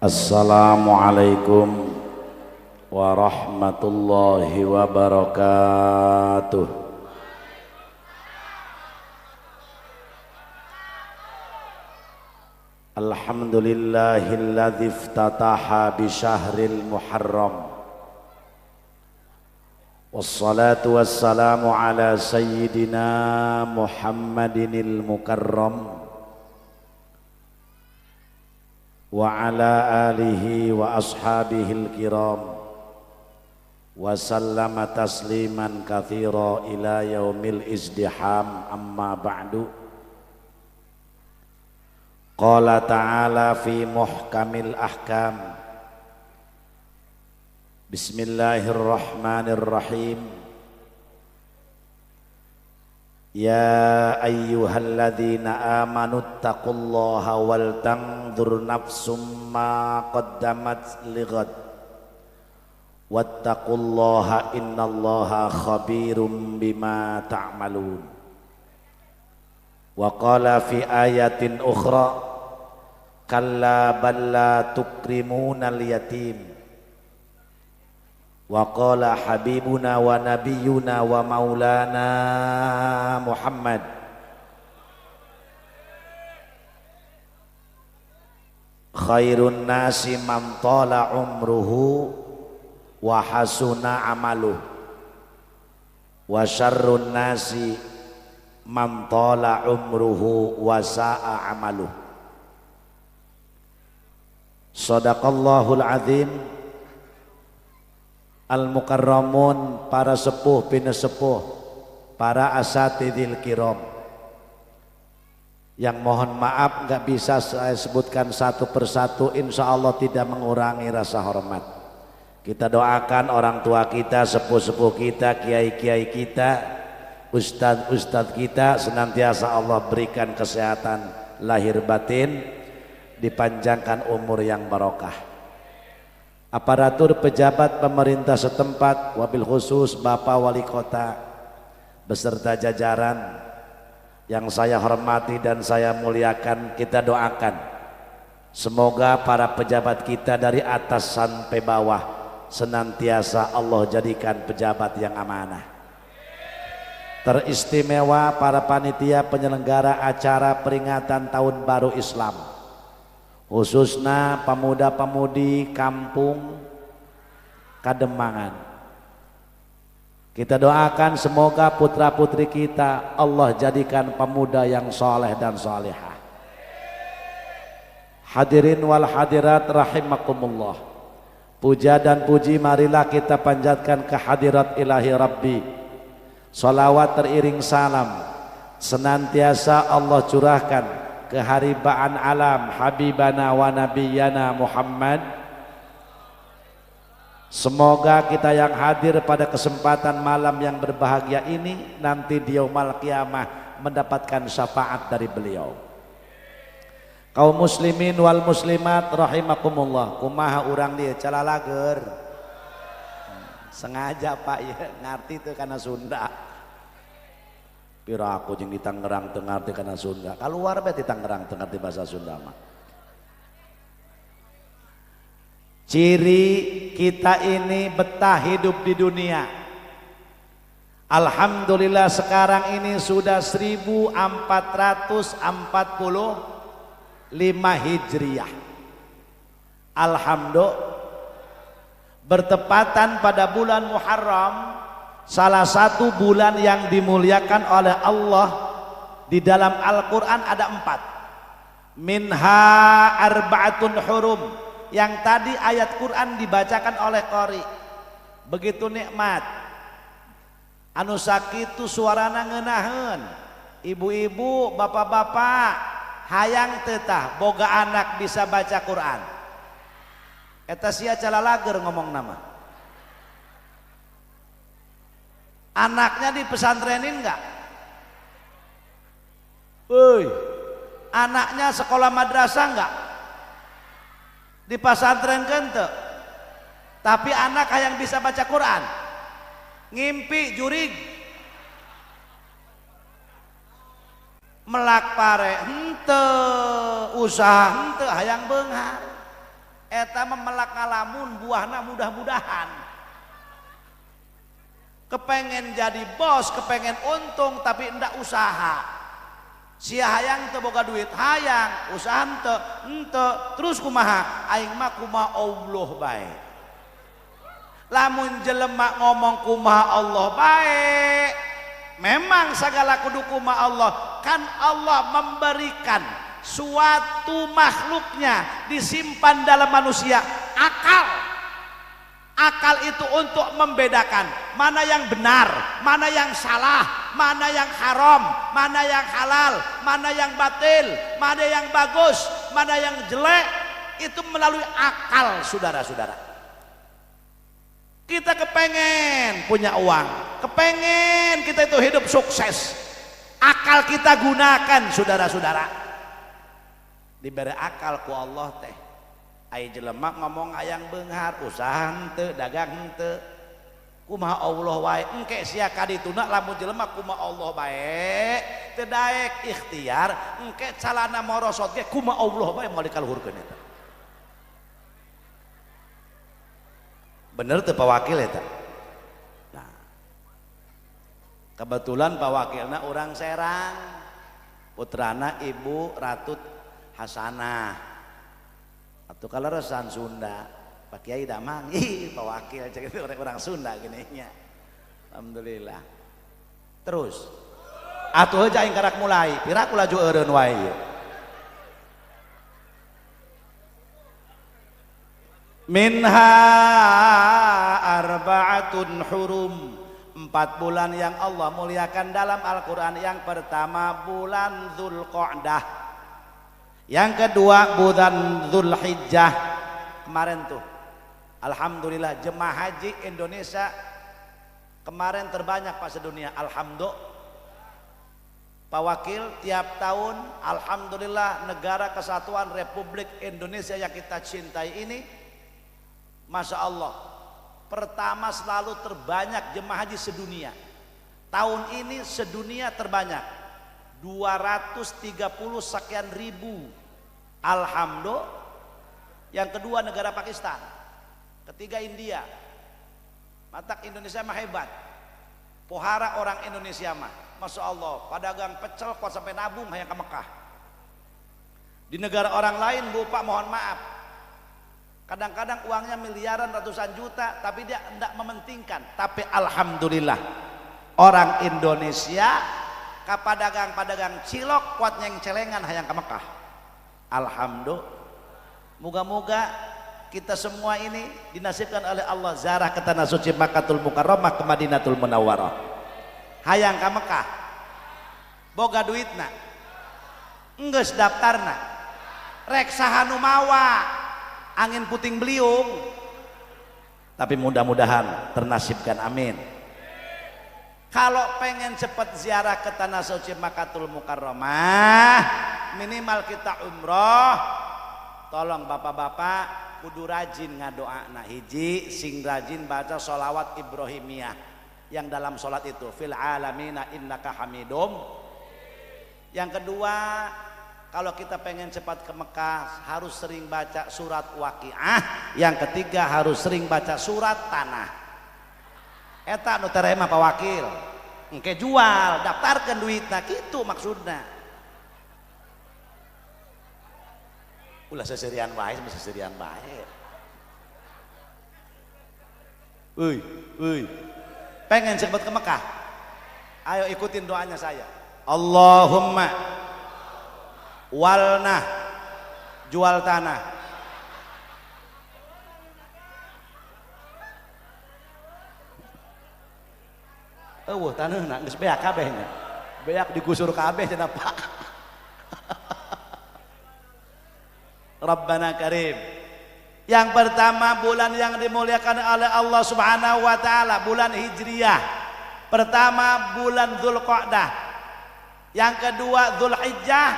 Assalamualaikum warahmatullahi wabarakatuh. Alhamdulillahilladzi iftataha bi syahril muharram. Wassalatu wassalamu ala sayyidina Muhammadinil mukarram wa ala alihi wa ashabihil kiram wa sallama tasliman katsira ila yaumil izdiham, amma ba'du. Qala ta'ala fi muhkamil ahkam. Bismillahirrahmanirrahim. Ya ayyuhalladzina amanu taqullaha wal tanzur nafsum ma qaddamat lighad wattaqullaha innallaha khabirum bima ta'malun. Wa qala fi ayatin ukhra kalla bal la tukrimunal yatim. Wa qala habibuna wa nabiyuna wa maulana Muhammad khairun nasi man tala umruhu wa hasuna amaluh wa syarrun nasi man tala umruhu wa sa'a amaluh. Shadaqallahul azim. Al-mukarramun, para sepuh pinesepuh, para asatidil kiram, yang mohon maaf nggak bisa saya sebutkan satu persatu, insya Allah tidak mengurangi rasa hormat. Kita doakan orang tua kita, sepuh-sepuh kita, kiai-kiai kita, ustadz-ustadz kita, senantiasa Allah berikan kesehatan lahir batin, dipanjangkan umur yang barokah. Aparatur pejabat pemerintah setempat, wabil khusus Bapak Wali Kota beserta jajaran yang saya hormati dan saya muliakan, kita doakan semoga para pejabat kita dari atas sampai bawah senantiasa Allah jadikan pejabat yang amanah. Teristimewa para panitia penyelenggara acara peringatan Tahun Baru Islam, khususnya pemuda-pemudi kampung Kademangan. Kita doakan semoga putra-putri kita Allah jadikan pemuda yang soleh dan solehah. Hadirin wal hadirat rahimakumullah. Puja dan puji marilah kita panjatkan ke hadirat ilahi Rabbi. Salawat teriring salam senantiasa Allah curahkan ke haribaan alam habibana wa nabiyana Muhammad. Semoga kita yang hadir pada kesempatan malam yang berbahagia ini nanti di yaumul qiyamah mendapatkan syafaat dari beliau. Kaum muslimin wal muslimat rahimakumullah. Kumaha urang dia calalager. Sengaja Pak ya, ngerti itu karena Sunda. Pira aku jeung di Tangerang teu ngarti kana Sunda. Kaluar bae di Tangerang teu ngarti bahasa Sunda mah. Ciri kita ini betah hidup di dunia. Alhamdulillah sekarang ini sudah 1445 Hijriah. Alhamdulillah bertepatan pada bulan Muharram, salah satu bulan yang dimuliakan oleh Allah. Di dalam Al-Quran ada 4. Minha arba'atun hurum. Yang tadi ayat Quran dibacakan oleh Qori. Begitu nikmat. Anu sakitu suarana ngeunaheun. Ibu-ibu, bapak-bapak, hayang tetah boga anak bisa baca Quran. Eta sia calalager ngomong nama. Anaknya di pesantrenin enggak? Woi, anaknya sekolah madrasah enggak? Di pesantren kente. Tapi anak yang bisa baca Quran. Ngimpi jurig. Melak pare henteu, usaha henteu hayang beunghar. eta memelak ngalamun buahna mudah-mudahan. Kepengen jadi bos, kepengen untung tapi ndak usaha. Sia hayang teu boga duit, hayang usaha henteu terus kumaha? Aing mah kumaha Allah bae. Lamun jelema ngomong kumaha Allah bae, memang segala kudu kumaha Allah. Kan Allah memberikan suatu makhluknya disimpan dalam manusia akal. Akal itu untuk membedakan mana yang benar, mana yang salah, mana yang haram, mana yang halal, mana yang batil, mana yang bagus, mana yang jelek. Itu melalui akal, saudara-saudara. Kita kepengen punya uang, kepengen kita itu hidup sukses. Akal kita gunakan, saudara-saudara. Diberi akal ku Allah teh. Ai jelema ngomong hayang beunghar, usaha henteu, dagang henteu. Kumaha Allah wae, engke sia kadituna lamun jelema kumaha Allah bae, teu daek ikhtiar, engke calana morosot ge kumaha Allah bae moal dikaluhurkeun eta. Bener teu Pak Wakil eta? Nah. Kebetulan Pak Wakilna orang Serang. Putrana Ibu Ratu Hasanah. Atau kalau resan Sunda, Pak Kiai damang, Pak Wakil cek itu orang Sunda gini nya. Alhamdulillah. Terus, atuh aja yang karak mulai, pira kula laju eureun wae. Minha arba'atun hurum. 4 bulan yang Allah muliakan dalam Al-Quran. Yang pertama bulan Dzulqa'dah. Yang kedua bulan Dzulhijjah. Kemarin tuh alhamdulillah jemaah haji Indonesia kemarin terbanyak Pak sedunia. Alhamdulillah Pak Wakil, tiap tahun alhamdulillah negara kesatuan Republik Indonesia yang kita cintai ini, Masya Allah, pertama selalu terbanyak jemaah haji sedunia. Tahun ini sedunia terbanyak 230 sekian ribu. Alhamdulillah. Yang kedua negara Pakistan, ketiga India. Matak Indonesia mah hebat. Pohara orang Indonesia mah, Masya Allah, padagang pecel kuat sampai nabung hayang ke Mekah. Di negara orang lain Bu Pak mohon maaf, kadang-kadang uangnya miliaran ratusan juta tapi dia tidak mementingkan. Tapi alhamdulillah orang Indonesia ka padagang-padagang cilok kuat yang celengan hayang ke Mekah. Alhamdulillah. Moga-moga kita semua ini dinasibkan oleh Allah ziarah ke tanah suci Makkatul Mukarramah ke Madinatul Munawwarah. Hayang ka Mekah. Boga duitna. Enggeus daftarna. Rek saha nu mawa. Angin puting beliung. Tapi mudah-mudahan ternasibkan, amin. Kalau pengen cepat ziarah ke tanah suci Makkatul Mukarramah, minimal kita umroh. Tolong bapak-bapak kudu rajin ngadoana. Hiji, sing rajin baca sholawat Ibrahimiyah yang dalam sholat itu fil alamina innaka hamidum. Yang kedua, kalau kita pengen cepat ke Mekah harus sering baca surat Waqiah. Yang ketiga harus sering baca surat Tanah. Eta nu terema Pak Wakil, engke jual, daftarkan duitna, gitu maksudna. Ulah seserian wae, seserian wae. Uy. Pengen cepat ke Mekah? Ayo ikutin doanya saya. Allahumma walna, jual tanah. Taneuhna geus beak kabeh nya. Beak digusur kabeh cenah Pak. Rabbana Karim. Yang pertama bulan yang dimuliakan oleh Allah Subhanahu wa taala, bulan Hijriyah. Pertama bulan Dzulqa'dah. Yang kedua Dzulhijjah,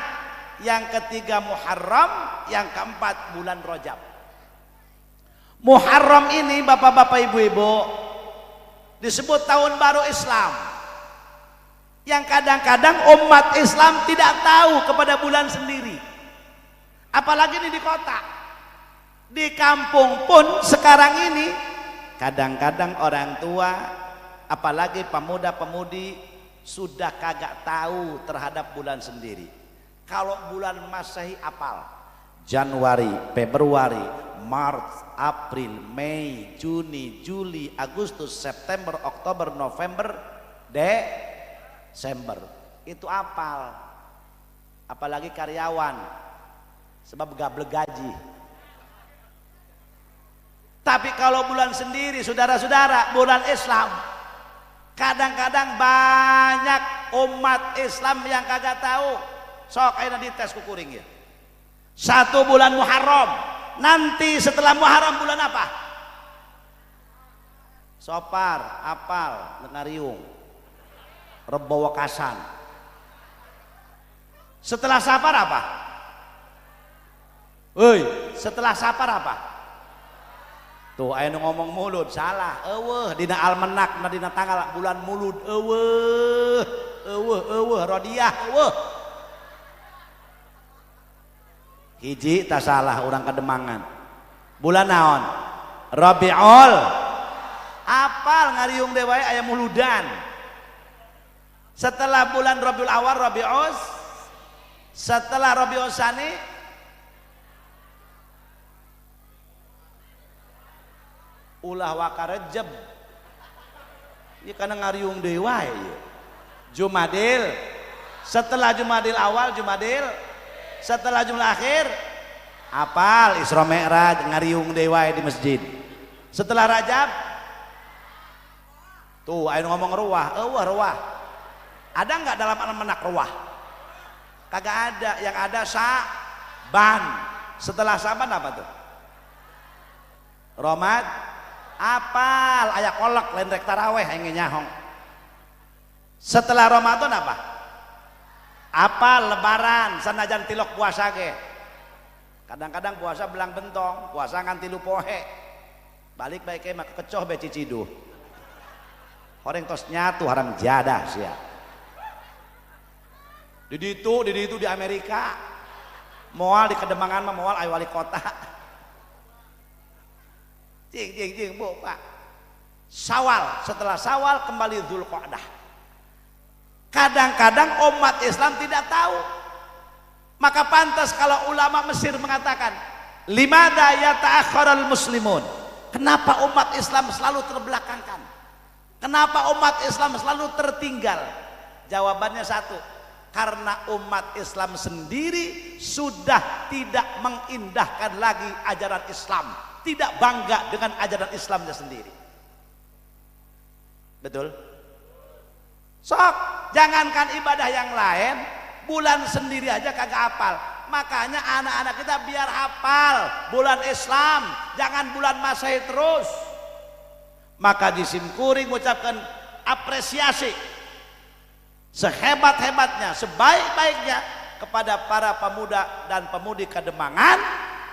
yang ketiga Muharram, yang keempat bulan Rajab. Muharram ini Bapak-bapak Ibu-ibu disebut tahun baru Islam, yang kadang-kadang umat Islam tidak tahu kepada bulan sendiri, apalagi ini di kota. Di kampung pun sekarang ini kadang-kadang orang tua apalagi pemuda-pemudi sudah kagak tahu terhadap bulan sendiri. Kalau bulan Masehi apal, Januari, Februari, Maret, April, Mei, Juni, Juli, Agustus, September, Oktober, November, Desember. Itu apal. Apalagi karyawan, sebab gablek gaji. Tapi kalau bulan sendiri, saudara-saudara, bulan Islam, kadang-kadang banyak umat Islam yang kagak tahu. Sok ayo dites kukuring ya. 1 bulan Muharram, nanti setelah Muharram bulan apa? Sopar, apal, ngariung, Rebo Wekasan. Setelah Safar apa? Setelah Safar apa? Tuh ayo ngomong mulut salah. Dina almanak dina tanggal bulan mulut. Rodiah. Hiji tak salah orang Kademangan. Bulan naon? Rabiul. Apal ngariung dewa aya muludan. Setelah bulan Rabiul Awal Rabiul. Setelah Rabiul Tsani ulah wakarejeb. Ini karena ngariung dewa ya. Jumadil. Setelah Jumadil awal Jumadil. Setelah Jumadil akhir apal Isra Mi'raj ngariung dewa di masjid. Setelah Rajab tuh ayo ngomong ruah. Ruah. Ada nggak dalam almanak ruah? Kagak ada. Yang ada Sa'ban. Setelah Sa'ban apa tuh? Romad. Apal aya kolak lain rek taraweh aing nyahong. Setelah Ramadan apa? Apal lebaran sanajan tilok puasa ge. Kadang-kadang puasa belang bentong, puasa ngan 3 poe. Balik bae ke mah kecoh be ciciduh. Horeng tos nyatu haram jadah sia. Di ditu di Amerika. Moal di Kademangan mah moal aya wali kota. Jing bu pak. Syawal, setelah Syawal kembali Dzulqa'dah. Kadang-kadang umat Islam tidak tahu. Maka pantas kalau ulama Mesir mengatakan, limada yata'akhkharul muslimun? Kenapa umat Islam selalu terbelakangkan? Kenapa umat Islam selalu tertinggal? Jawabannya satu, karena umat Islam sendiri sudah tidak mengindahkan lagi ajaran Islam. Tidak bangga dengan ajaran Islamnya sendiri. Betul? Sok, jangankan ibadah yang lain, bulan sendiri aja kagak hafal. Makanya anak-anak kita biar hafal bulan Islam, jangan bulan Masehi terus. Maka di Simkuring mengucapkan apresiasi sehebat-hebatnya, sebaik-baiknya kepada para pemuda dan pemudi Kademangan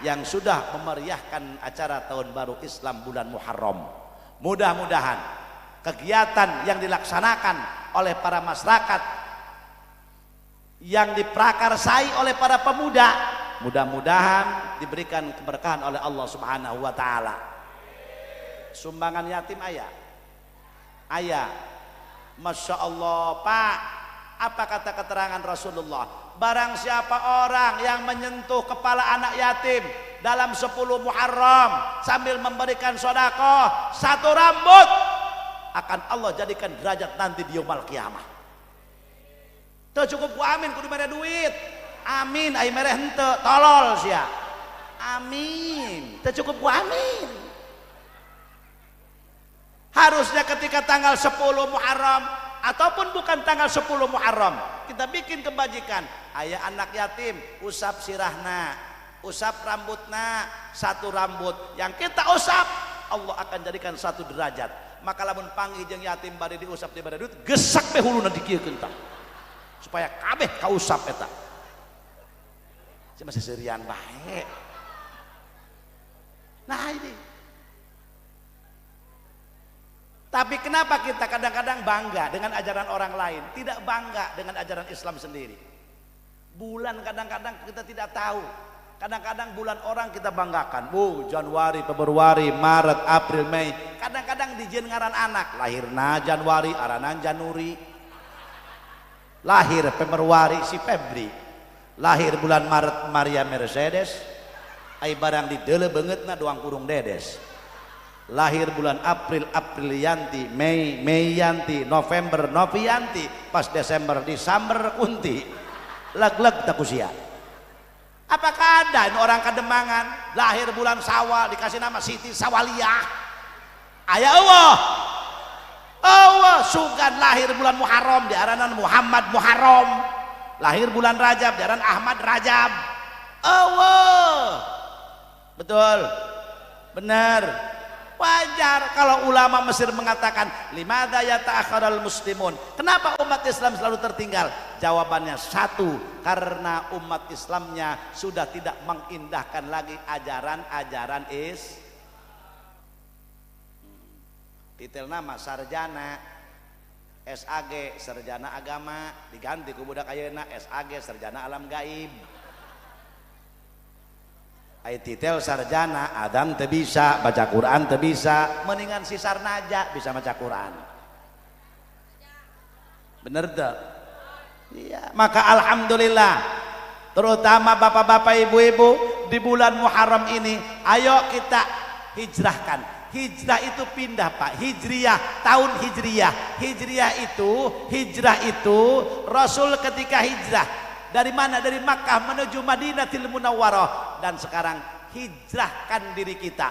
yang sudah memeriahkan acara tahun baru Islam bulan Muharram. Mudah-mudahan kegiatan yang dilaksanakan oleh para masyarakat yang diprakarsai oleh para pemuda, mudah-mudahan diberikan keberkahan oleh Allah Subhanahu wa taala. Sumbangan yatim ayah. Masya Allah Pak, apa kata keterangan Rasulullah? Barang siapa orang yang menyentuh kepala anak yatim dalam 10 Muharram sambil memberikan sedekah 1 rambut, akan Allah jadikan derajat nanti di yaumul kiamah. Teu cukup ku amin kudu mere duit. Amin ai mere henteu tolol sia. Amin. Teu cukup ku amin. Harusnya ketika tanggal 10 Muharram ataupun bukan tanggal 10 Muharram kita bikin kebajikan. Aya anak yatim usap sirahna, usap rambutna, 1 rambut yang kita usap Allah akan jadikan 1 derajat. Maka lamun panggih jeung yatim bari diusap di bari duit gesak teh huluna dikieukeun tah supaya kabeh kausap eta. Cuma seserian bae. Nah ini. Tapi kenapa kita kadang-kadang bangga dengan ajaran orang lain, tidak bangga dengan ajaran Islam sendiri? Bulan kadang-kadang kita tidak tahu. Kadang-kadang bulan orang kita banggakan, Januari, Februari, Maret, April, Mei. Kadang-kadang dijieun ngaran anak, lahirna Januari, aranan Januri. Lahir Februari si Febri. Lahir bulan Maret Maria Mercedes. Ai barang dideule beungeutna doang kurung Dedes. Lahir bulan April Aprilianti, Mei Meiyanti, November Novianti, pas Desember disamber Kunti. Leg-leg tak kusia. Apakah ada ini orang Kademangan lahir bulan Syawal dikasih nama Siti Sawaliyah? Aya Allah sugan lahir bulan Muharram diaranan Muhammad Muharram. Lahir bulan Rajab diaran Ahmad Rajab. Allah. Betul. Benar. Wajar kalau ulama Mesir mengatakan limadza yata'akhkharul muslimun. Kenapa umat Islam selalu tertinggal? Jawabannya satu, karena umat Islamnya sudah tidak mengindahkan lagi ajaran-ajaran titel nama sarjana SAG sarjana agama diganti ku budak ayeuna SAG sarjana alam gaib. Ai titel sarjana adzan teu bisa, baca Quran teu bisa, mendingan si sarnaja bisa baca Quran. Bener teu? Iya, maka alhamdulillah terutama bapak-bapak ibu-ibu di bulan Muharram ini ayo kita hijrahkan. Hijrah itu pindah Pak, hijriyah, tahun hijriyah. Hijrah itu Rasul ketika hijrah dari mana? Dari Makkah menuju Madinatul Munawwarah. Dan sekarang hijrahkan diri kita.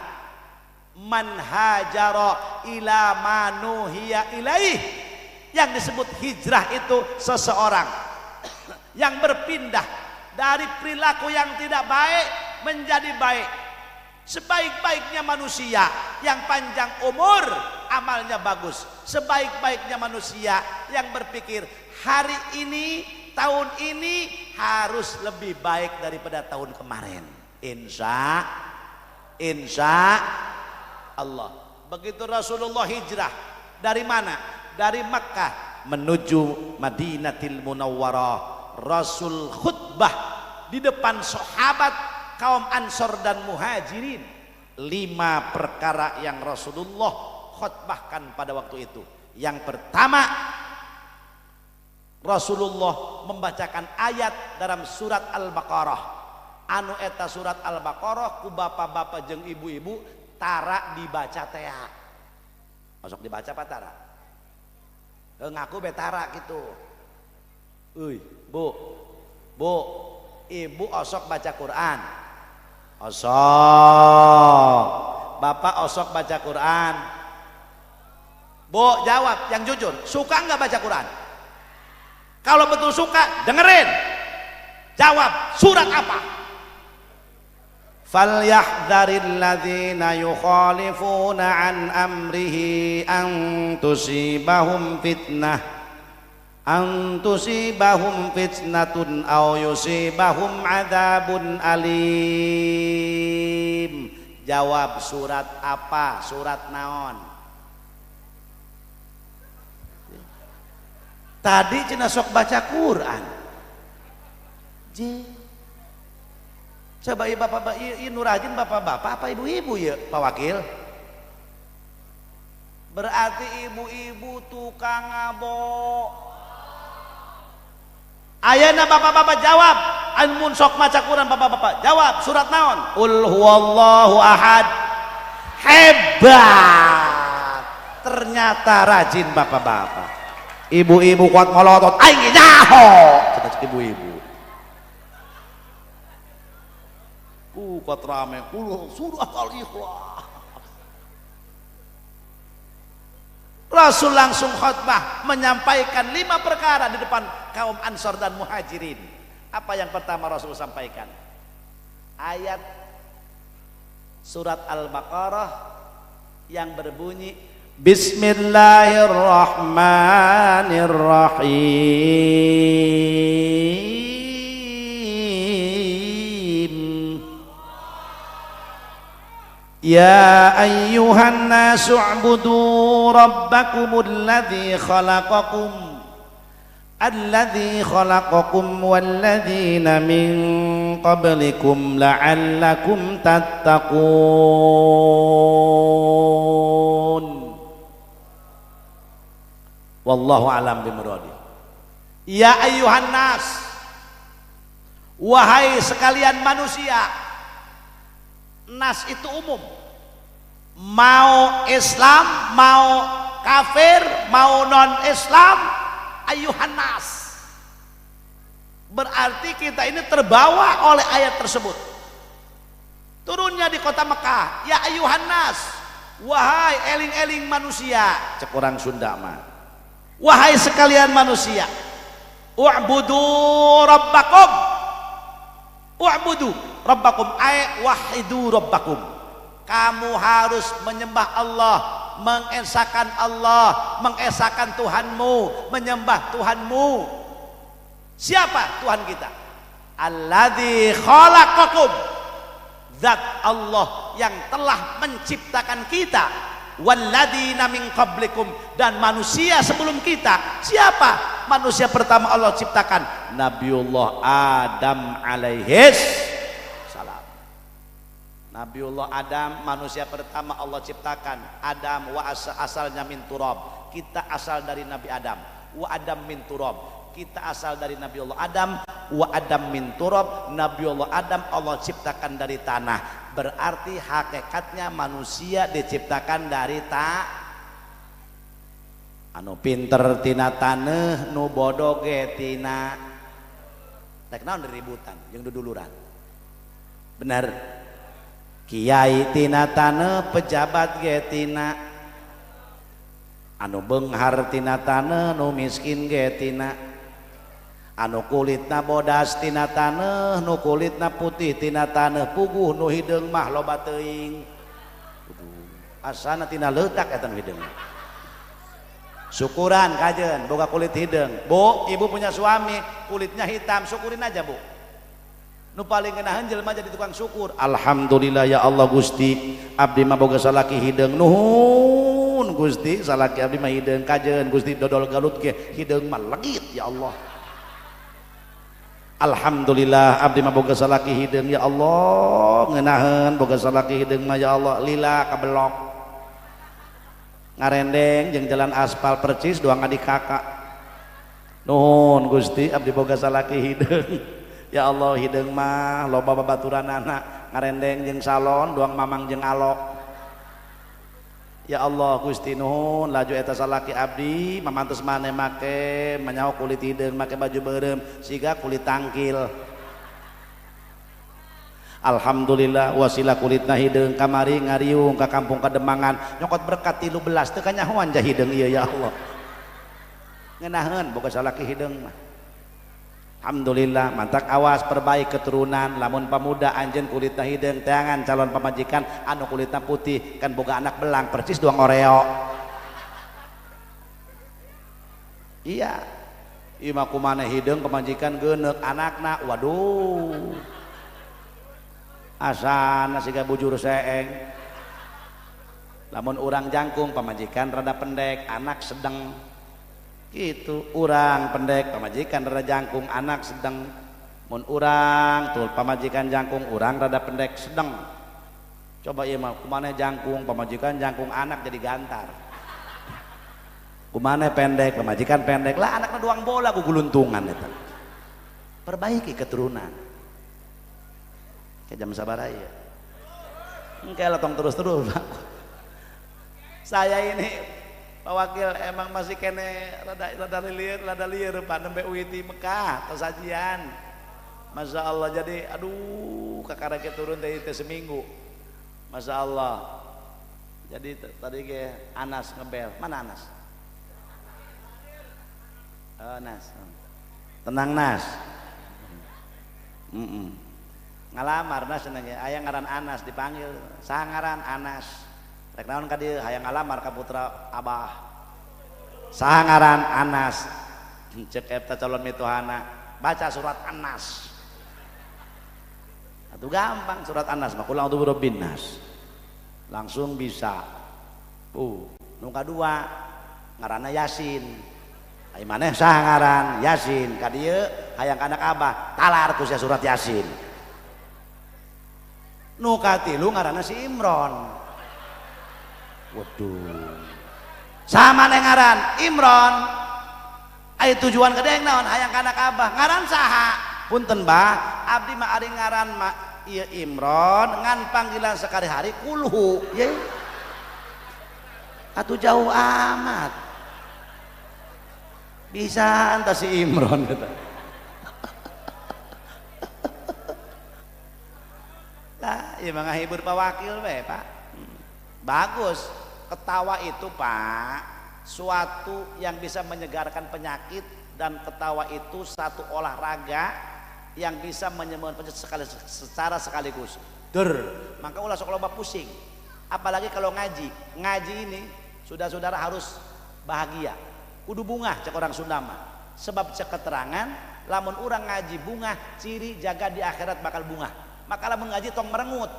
Man hajara ila manuhiya ilaih. Yang disebut hijrah itu seseorang yang berpindah dari perilaku yang tidak baik menjadi baik. Sebaik-baiknya manusia yang panjang umur amalnya bagus. Sebaik-baiknya manusia yang berpikir hari ini tahun ini harus lebih baik daripada tahun kemarin. Insya Allah. Begitu Rasulullah hijrah dari mana? Dari Makkah menuju Madinatul Munawwarah. Rasul khutbah di depan sahabat kaum Ansor dan Muhajirin. 5 perkara yang Rasulullah khutbahkan pada waktu itu. Yang pertama, Rasulullah membacakan ayat dalam surat Al-Baqarah. Anu eta surat Al-Baqarah ku bapak-bapak jeung ibu-ibu tara dibaca teh. Masuk dibaca apa tara? Ngaku betara gitu. Euy, Bu, ibu osok baca Quran. Osok. Bapak osok baca Quran. Bu, jawab yang jujur, suka nggak baca Quran? Kalau betul suka, dengerin. Jawab, surat apa? Falyahdharil ladzina yukhalifuna an amrihi an tusibahum fitnatun aw yusibahum adzabun alim. Jawab, surat apa? Surat naon? Tadi cenah sok baca Quran. Coba ieu bapak-bapak ieu nu rajin bapak-bapak apa ibu-ibu ya Pak Wakil? Berarti ibu-ibu tukang ngabo. Ayeuna bapak-bapak jawab, mun sok maca Quran bapak-bapak jawab surat naon? Qul huwallahu ahad. Hebat. Ternyata rajin bapak-bapak. Ibu-ibu kuat ngolotot, aing nyaho. Cenah ibu-ibu. Kuat rame, surat Al-Ikhlas. Rasul langsung khutbah menyampaikan 5 perkara di depan kaum Ansor dan Muhajirin. Apa yang pertama Rasul sampaikan? Ayat surat Al-Baqarah yang berbunyi Bismillahirrahmanirrahim. Ya ayyuhan nasu u'budu rabbakumul ladzi khalaqakum alladzi khalaqakum walladzina min qablikum la'allakum tattaqun. Wallahu a'lam bimuradi. Ya ayyuhan nas, wahai sekalian manusia. Nas itu umum, mau Islam, mau kafir, mau non Islam, ayyuhan nas. Berarti kita ini terbawa oleh ayat tersebut. Turunnya di kota Mekah, ya ayyuhan nas, wahai eling-eling manusia, cek orang Sunda mah, wahai sekalian manusia, u'budu rabbakum, u'budu rabbakum ay wahidu rabbakum. Kamu harus menyembah Allah, mengesahkan Allah, mengesahkan Tuhanmu, menyembah Tuhanmu. Siapa Tuhan kita? Alladzi khalaqakum, zat Allah yang telah menciptakan kita, walladzina min qablikum, dan manusia sebelum kita. Siapa manusia pertama Allah ciptakan? Nabiullah Adam alaihis salam. Nabiullah Adam manusia pertama Allah ciptakan. Adam wa asalnya min turab, kita asal dari Nabi Adam. Wa Adam min turab, kita asal dari Nabiullah Adam. Wa Adam min turab, Nabiullah Adam Allah ciptakan dari tanah. Berarti hakikatnya manusia diciptakan dari anu pinter tina taneuh, nu bodoh ge tina tek naon ributan jeung duduluran. Bener. Kiai tina taneuh, pejabat ge tina, anu beunghar tina taneuh, nu miskin ge tina, anu kulitna bodas tina taneuh, nu kulitna putih tina taneuh, puguh nu hideung mah loba teuing. Asana tina leutak eta nu hideung. Syukuran kajeun boga kulit hideung. Bu, ibu punya suami kulitnya hitam, syukurin aja, Bu. Nu paling ngeunaheun jelema jadi tukang syukur. Alhamdulillah ya Allah Gusti, abdi mah boga salaki hideung. Nuhun Gusti, salaki abdi mah hideung. Kajeun Gusti dodol galut ge hideung mah legit ya Allah. Alhamdulillah abdi mah boga salaki hideung ya Allah, ngeunaheun boga salaki hideung mah ya Allah, lila kabelok. Ngarendeng jeung jalan aspal percis doang adik kakak. Nuhun Gusti abdi boga salaki hideung. Ya Allah hideung mah loba babaturanana, ngarendeng jeung salon doang mamang jeung alok. Ya Allah Gusti nuhun laju eta salaki abdi mamantos maneh make manyaho kulit hideung, make baju beureum siga kulit tangkil. Alhamdulillah wasilah kulitna hideung kamari ngariung ka kampung Kademangan nyokot berkat 13 teu kanyahoan jah hideung ieu ya Allah. Ngeunaheun boga salaki hideung mah. Alhamdulillah mantak awas perbaik keturunan, lamun pamuda anjeun kulitna hideung teangan calon pamajikan anu kulitna putih kan boga anak belang percis doang oreo. Iya ieu mah kumaneh hideung pamajikan geuneuk anakna, waduh asana siga bujur seeng. Lamun urang jangkung pamajikan rada pendek anak sedeng gitu, urang pendek pamajikan rada jangkung anak sedang. Mun urang tuh pamajikan jangkung urang rada pendek sedang. Coba ieu mah kumaneh jangkung pamajikan jangkung anak jadi gantar. Kumaneh pendek pamajikan pendek lah anakna doang bola ku guluntungan eta. Perbaiki keturunan. Ke jam sabaraha ieu? Engke lah tong terus-terus. Saya ini Pak Wakil emang masih kene rada lieur Pak nembe uiti Mekah tos sajian. Masya Allah jadi aduh kakarake turun teh seminggu. Masya Allah. Jadi tadi ge Anas ngebel. Mana Anas? Oh, Nas. Tenang Nas. Ngalamar Nas cenah ge aya ngaran Anas dipanggil. Saha ngaran Anas. Rek naon ka dieu hayang ngalamar ka putra Abah. Saha ngaran Anas. Cek eta calon mituhana baca surat An-Nas. Atuh gampang surat An-Nas mah qul a'udzu birabbin nas. Langsung bisa. Nu kadua ngaranna Yasin. ai maneh saha ngaran Yasin ka dieu hayang anak abah talar ku sia surat Yasin. Nu katilu ngaranna si Imron. Waduh. Sama maneh ngaran Imron. Aya tujuan gede naon hayang anak abah ngaran saha? Punten Mbah, abdi mah ari ngaran mah ieu Imron ngan panggilan sekali-hari kulhu. Ye. Atuh jauh amat. Bisa anta si Imron kata. Lah, ieu mah ngahibur Pak Wakil we, Pak. Bagus. Ketawa itu, Pak, suatu yang bisa menyegarkan penyakit, dan ketawa itu satu olahraga yang bisa menyembuhkan penyakit secara sekaligus. Maka ulah sok loba pusing. Apalagi kalau ngaji. Ngaji ini saudara-saudara harus bahagia. Kudu bungah cek orang Sunda mah. Sebab cek keterangan lamun urang ngaji bungah ciri jaga di akhirat bakal bungah. Maka lamun ngaji tong merengut.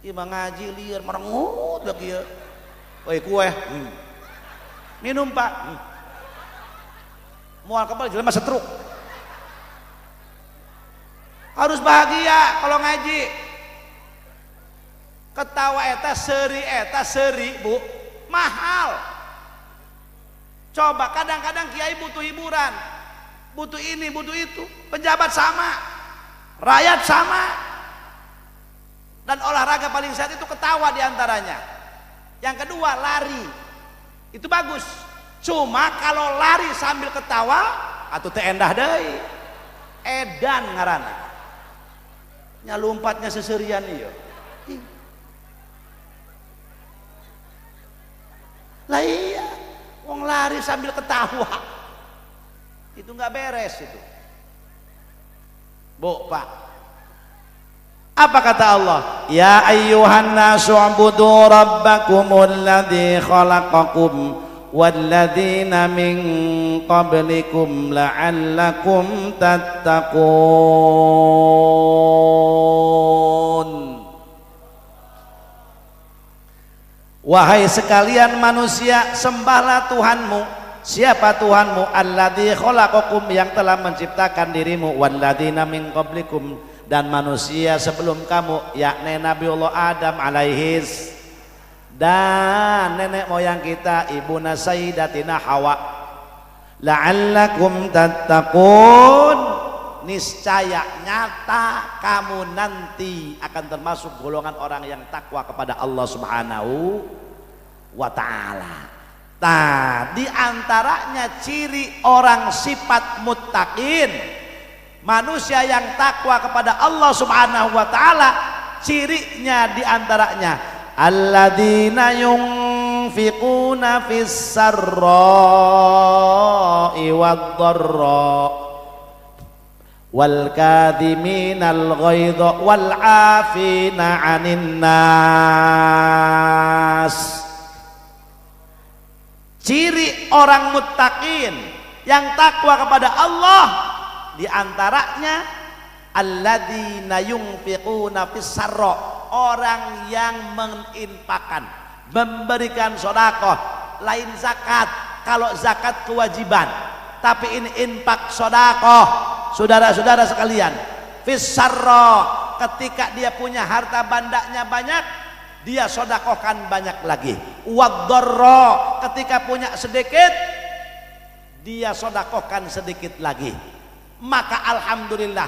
Ieu mah ngaji lieur merengut da kieu. Oi kue. Minum Pak. Moal kebal jelema setruk. Harus bahagia kalau ngaji. Ketawa eta seuri Bu, mahal. Coba kadang-kadang kiai butuh hiburan. Butuh ini, butuh itu. Pejabat sama. Rakyat sama. Dan olahraga paling sehat itu ketawa diantaranya. Yang kedua lari, itu bagus. Cuma kalau lari sambil ketawa, atuh teh endah deui. Edan ngaranna. Nya lompatnya seserian ieu. Lah iya, wong lari sambil ketawa. Itu enggak beres itu. Bu, Pak. Apa kata Allah? Ya ayyuhan nasu ubudu rabbakumul ladzi khalaqakum walladzina min qablikum la'allakum tattaqun. Wahai sekalian manusia, sembahlah Tuhanmu. Siapa Tuhanmu? Alladzi khalaqakum, yang telah menciptakan dirimu, walladzina min qablikum, dan manusia sebelum kamu, yakni Nabiullah Adam alaihis, dan nenek moyang kita ibuna Sayyidatina Hawa. La'allakum tattaqun, niscaya nyata kamu nanti akan termasuk golongan orang yang takwa kepada Allah Subhanahu wa ta'ala. Nah, di antaranya ciri orang sifat muttaqin, manusia yang takwa kepada Allah Subhanahu wa taala, cirinya di antaranya alladzina yunfiquna fis sarra'i wad-dharra wal kadhiminal ghaidha wal 'afina 'anil nas. Ciri orang muttaqin yang takwa kepada Allah di antaranya alladzina yunfiquna fis sarra, orang yang menginfakkan, memberikan sedekah, lain zakat. Kalau zakat kewajiban, tapi ini infak sedekah. Saudara-saudara sekalian, fis sarra, ketika dia punya harta bandanya banyak, dia sedekahkan banyak lagi. Wad-dharra, ketika punya sedikit, dia sedekahkan sedikit lagi. Maka alhamdulillah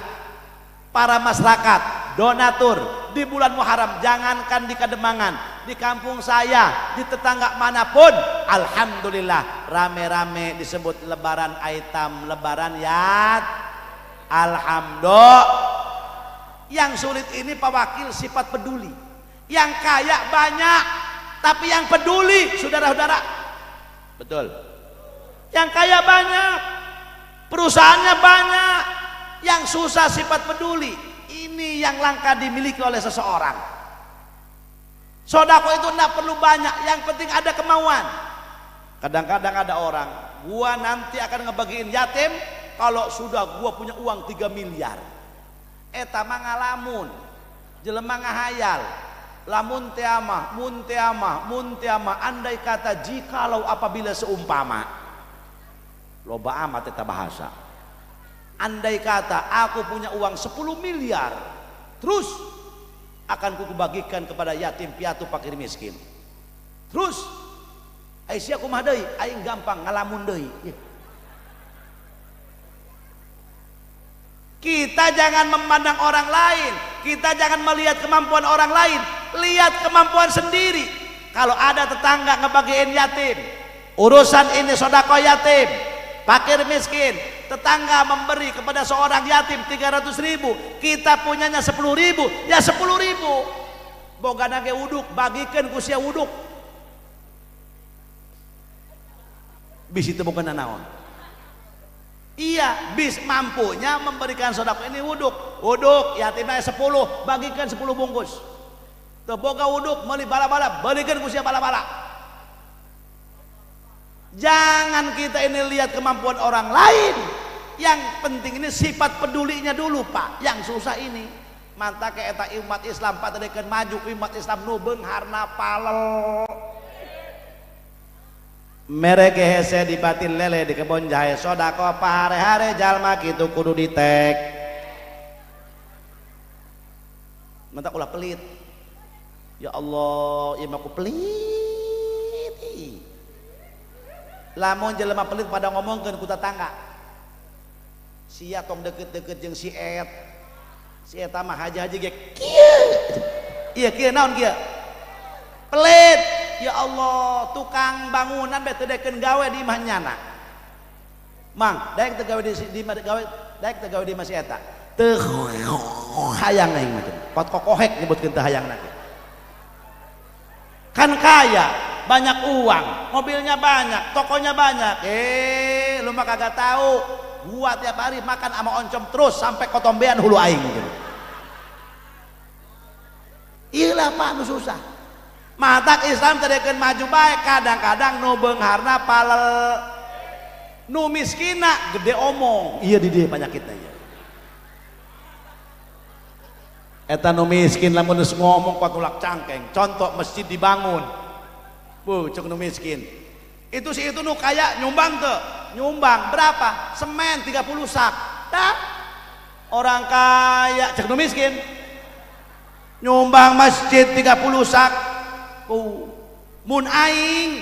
para masyarakat donatur di bulan Muharram, jangankan di Kademangan, di kampung saya, di tetangga manapun, alhamdulillah rame-rame disebut lebaran aitam, lebaran yat. Alhamdulillah. Yang sulit ini Pak Wakil sifat peduli. Yang kaya banyak, tapi yang peduli saudara-saudara, betul. Yang kaya banyak, perusahaannya banyak, yang susah sifat peduli. Ini yang langka dimiliki oleh seseorang. Sodako itu tidak perlu banyak, yang penting ada kemauan. Kadang-kadang ada orang, gua nanti akan ngebagiin yatim kalau sudah gua punya uang 3 miliar. Eta mah ngalamun, jelema ngahayal. Lamun teamah, mun teamah, andai kata jikalau apabila seumpama. loba amat eta bahasa. Andai kata aku punya uang 10 miliar, terus akan kubagikan kepada yatim piatu fakir miskin. Terus Aisyah kumaha deui? Aing gampang ngalamun deui. Kita jangan memandang orang lain, kita jangan melihat kemampuan orang lain, lihat kemampuan sendiri. Kalau ada tetangga ngebagiin yatim, urusan ini sedekah yatim, fakir miskin, tetangga memberi kepada seorang yatim 300.000, kita punyanya 10.000, ya 10.000. Boga nage uduk, bagikan ku sia uduk. Bis itu bukan naon. Iya, bis mampunya memberikan sedekah ini uduk. Uduk yatimnya 10, bagikan 10 bungkus. Tuh boga uduk meuli bala-bala, balikan ku sia bala-bala. Jangan kita ini lihat kemampuan orang lain. Yang penting ini sifat pedulinya dulu, Pak. Yang susah ini. Manta ke eta umat Islam patedekeun maju, umat Islam nu beungharna palel. Mereka hese di batin lele di kebon jahe sodako pahare-hare jalma kitu kudu ditek. Manta ulah pelit. Ya Allah, ieu mah ku pelit. Lamun jelema pelit pada ngomongkeun ku tetangga. Sia tong deket-deket jeung si et. Si eta mah haji-haji ge kieu. Iya kieu naon kieu? Pelit. Ya Allah, tukang bangunan beh teu dekeun gawe di imah nyana. Mang, daek teu gawe di gawe, daek teu gawe di imah si eta. Teu hayang aing mah. Pot kokohek nyebutkeun teu hayang nanti. Kan kaya, banyak uang, mobilnya banyak, tokonya banyak. Lu mah kagak tahu. Gua tiap hari makan sama oncom terus sampai kotombean hulu aing gitu. Iyalah Pak, nu susah. Matak Islam tedekeun maju baik, kadang-kadang nu beungharna palel, nu miskina gede omong. Iya di dieu panyakitna ieu. Eta nu miskin lamun geus ngomong kuat ulak cangkeng. Contoh masjid dibangun. Bu, cek nu miskin. Itu si itu nu kaya nyumbang teu? Nyumbang berapa? Semen 30 sak. Dah. Orang kaya cek nu miskin. Nyumbang masjid 30 sak. Mun aing,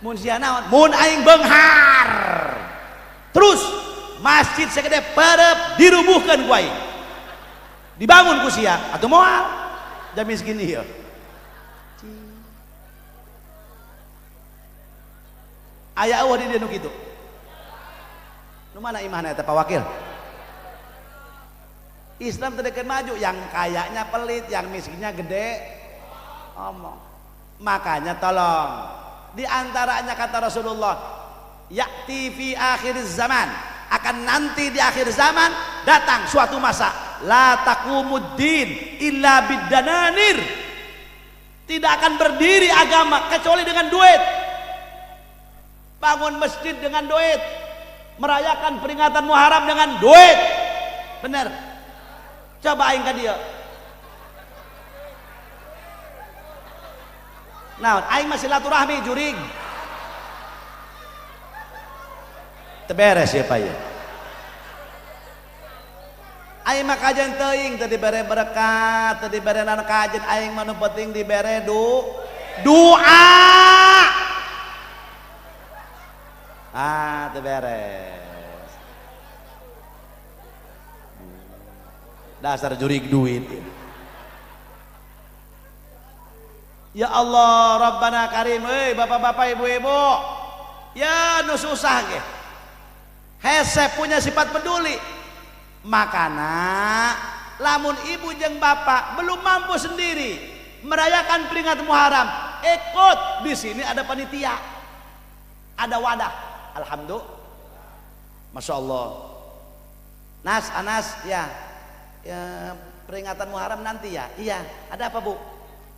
mun sia naon? Mun aing beunghar. Terus masjid segede perep dirubuhkeun ku aing. Dibangun ku sia atuh moal. Da miskin ieu. Aya eueuh di dieu nu kitu. Nu mana imahna eta Pak Wakil? Islam terdekat maju, yang kayaknya pelit, yang miskinnya gede omong. Makanya tolong, di antaranya kata Rasulullah, ya'ti fi akhir zaman, akan nanti di akhir zaman datang suatu masa, la taqumuddin illa biddananir, tidak akan berdiri agama kecuali dengan duit. Bangun masjid dengan duit, merayakan peringatan Muharram dengan duit, bener. Coba aing ka dieu. Naon? Aing masih silaturahmi jurig. Teu beres ya Pak ya. Aing mah kajen teuing teu dibere berkat, teu dibere naon kajen, aing mah nu penting dibere doa. Teu beres. Dasar jurig duit. Ya Allah, Rabbana Karim, bapak-bapak, ibu-ibu, ya nu susah ge. Hese punya sifat peduli. Makana lamun ibu jeung bapak belum mampu sendiri merayakan peringatan Muharram, ikut. Di sini ada panitia, ada wadah. Alhamdulillah, masya Allah. Anas ya. Ya, peringatan Muharram nanti ya. Iya, ada apa Bu?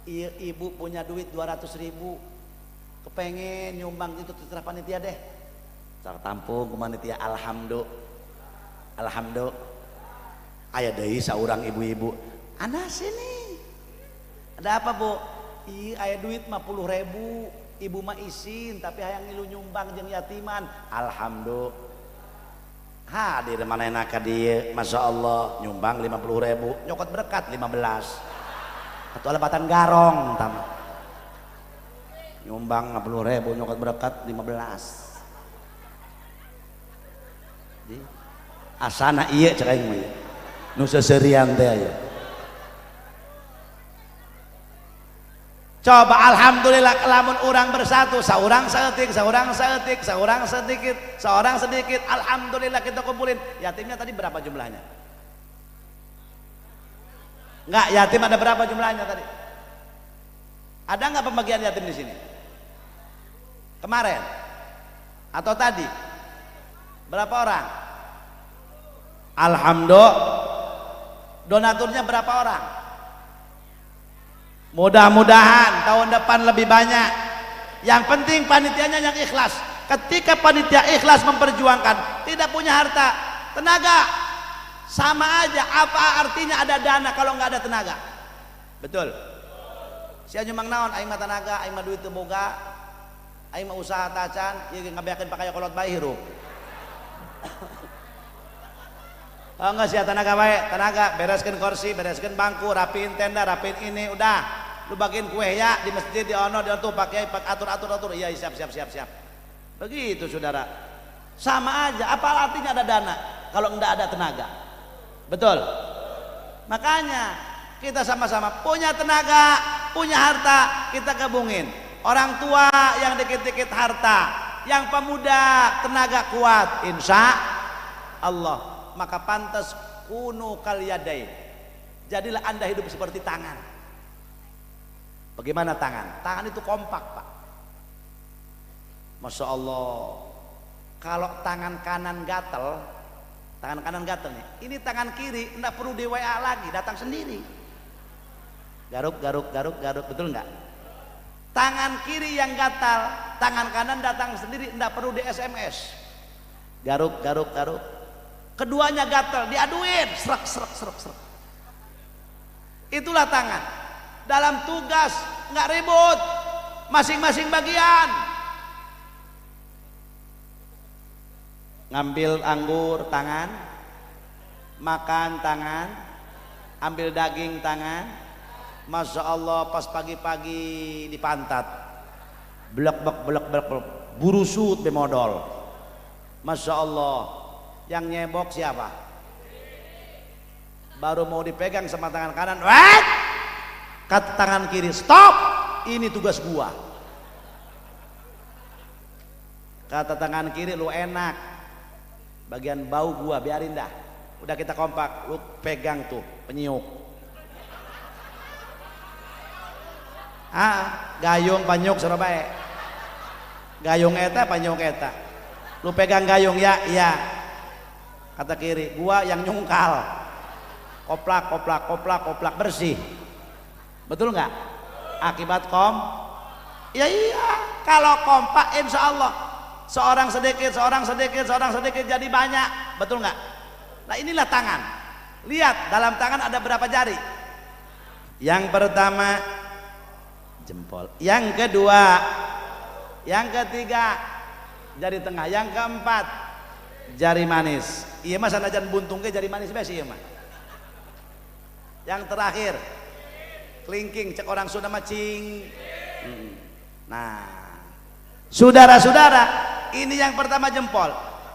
Ibu punya duit 200.000, kepengen nyumbang itu terserah panitia deh. Sak tampung ke panitia. Alhamdulillah. Aya deui saurang ibu-ibu. Anas ini. Ada apa Bu? Aya duit 50.000. ibu mah isin tapi hayang ngilu nyumbang jeung yatiman. Alhamdulillah hadir mana enak dia, masya Allah nyumbang 50.000 nyokot berkat 15 atau lebatan garong tamu nyumbang 50.000 nyokot berkat 15 asana iya cek aing mah nu seserian teh aya. Coba alhamdulillah kelamun orang bersatu, seorang seetik, seorang seetik, seorang sedikit, seorang sedikit, alhamdulillah kita kumpulin. Yatimnya tadi berapa jumlahnya? Enggak, yatim ada berapa jumlahnya tadi? Ada enggak pembagian yatim di sini? Kemarin atau tadi? Berapa orang? Alhamdulillah. Donaturnya berapa orang? Mudah-mudahan tahun depan lebih banyak. Yang penting panitianya yang ikhlas. Ketika panitia ikhlas memperjuangkan, tidak punya harta, tenaga, sama aja. Apa artinya ada dana kalau nggak ada tenaga? Betul. Si aju mang naon, aing mah tenaga, aing mah duit teu boga, aing mah usaha tacan, ieu ngabeakeun pakaya kolot bae hirup. Oh enggak sih tenaga baik, tenaga bereskan kursi, bereskan bangku, rapiin tenda, rapiin ini, udah lu bagiin kue ya di masjid di ono di tuh pakai atur, iya siap. Begitu saudara, sama aja. Apa artinya ada dana kalau enggak ada tenaga? Betul. Makanya kita sama-sama punya tenaga, punya harta, kita gabungin. Orang tua yang dikit-dikit harta, yang pemuda tenaga kuat, insya Allah. Maka pantas kunu kalyadain, jadilah anda hidup seperti tangan. Bagaimana tangan? Tangan itu kompak pak. Masya Allah. Kalau tangan kanan gatel nih, ini tangan kiri tidak perlu di WA lagi, datang sendiri. Garuk, betul nggak? Tangan kiri yang gatal, tangan kanan datang sendiri, tidak perlu di SMS. Garuk. Keduanya gatel, diaduin, serak. Itulah tangan. Dalam tugas nggak ribut, masing-masing bagian. Ngambil anggur tangan, makan tangan, ambil daging tangan. Masya Allah pas pagi-pagi di pantat, belek, buru sut bemodal. Masya Allah. Yang nyebok siapa? Baru mau dipegang sama tangan kanan, wait! Kata tangan kiri, stop! Ini tugas gua. Kata tangan kiri, lu enak. Bagian bau gua, biarin dah. Udah kita kompak, lu pegang tuh, penyiuk. Gayung panyuk Surabaya. Gayung eta, panyuk eta. Lu pegang gayung ya, iya. Kata kiri, gua yang nyungkal, koplak bersih, betul nggak? Akibat iya. Kalau kompak, insya Allah seorang sedikit jadi banyak, betul nggak? Nah inilah tangan. Lihat dalam tangan ada berapa jari? Yang pertama jempol, yang kedua, yang ketiga jari tengah, yang keempat jari manis. Iya mas sanajan buntung ke jari manis besi iya mas. Yang terakhir kelingking, cek orang Sunda macing. Nah saudara-saudara, ini yang pertama jempol.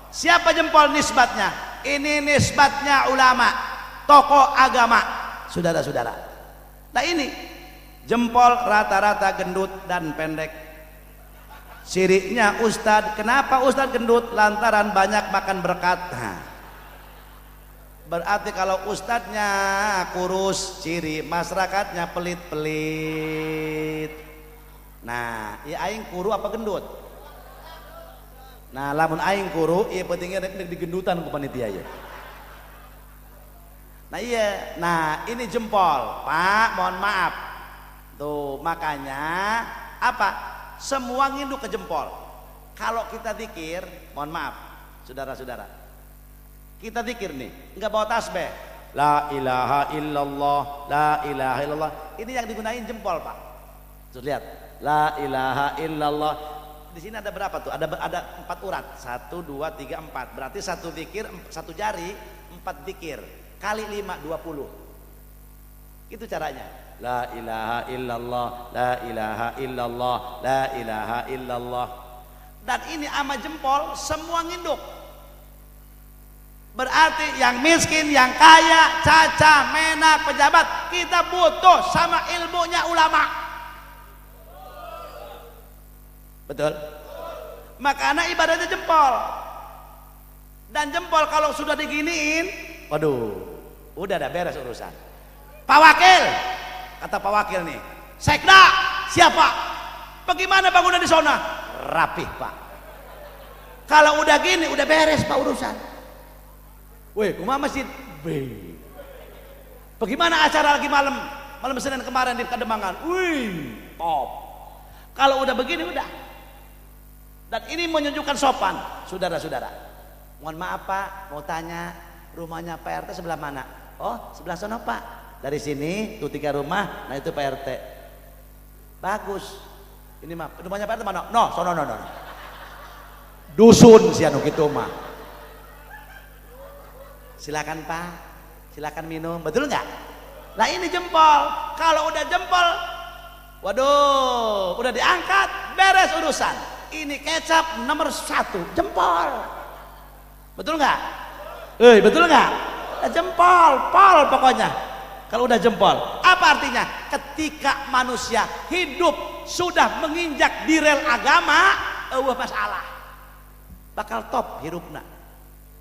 Siapa jempol nisbatnya? Ini nisbatnya ulama, tokoh agama, saudara-saudara. Nah ini jempol rata-rata gendut dan pendek. Siriknya ustadz, kenapa ustadz gendut? Lantaran banyak makan berkat. Berarti kalau ustadznya kurus, ciri masyarakatnya pelit-pelit. Nah, ya aing kuru apa gendut? Nah, lamun aing kuru, iya pentingnya digendutan ke panitia ya. Nah iya, nah ini jempol, Pak, mohon maaf. Tuh makanya apa? Semua nginduk ke jempol. Kalau kita zikir, mohon maaf, saudara-saudara, kita zikir nih, nggak bawa tasbih, la ilaha illallah, la ilaha illallah. Ini yang digunain jempol, Pak. Tuh lihat. La ilaha illallah. Di sini ada berapa tuh? Ada 4 urat. 1, 2, 3, 4. Berarti satu zikir, satu jari, 4 zikir. Kali 5, 20. Itu caranya. La ilaha illallah, la ilaha illallah, la ilaha illallah. Dan ini ama jempol semua nginduk. Berarti yang miskin, yang kaya, caca, menak, pejabat, kita butuh sama ilmunya ulama. Betul? Makanya ibadahnya jempol. Dan jempol kalau sudah diginiin, waduh, udah ada beres urusan. Pak Wakil, kata Pak Wakil nih, Sekda, siapa? Bagaimana bangunan di sana? Rapih Pak. Kalau udah gini, udah beres Pak urusan. Weh, kumaha masjid? Bagaimana acara lagi malam Senin kemarin di Kademangan? Wih, top. Kalau udah begini udah. Dan ini menunjukkan sopan, saudara-saudara. Mohon maaf Pak, mau tanya rumahnya Pak RT sebelah mana? Oh, sebelah sana Pak. Dari sini tuh 3 rumah, nah itu Pak RT. Bagus. Ini mah rumahnya Pak RT mana? No, sono no. Dusun si anu kitu mah. Silakan Pak, silakan minum, betul nggak? Nah ini jempol, kalau udah jempol, waduh, udah diangkat, beres urusan. Ini kecap nomor 1, jempol, betul nggak? Betul nggak? Jempol, pol pokoknya. Kalau udah jempol, apa artinya? Ketika manusia hidup sudah menginjak di rel agama, masalah, bakal top hidupnya.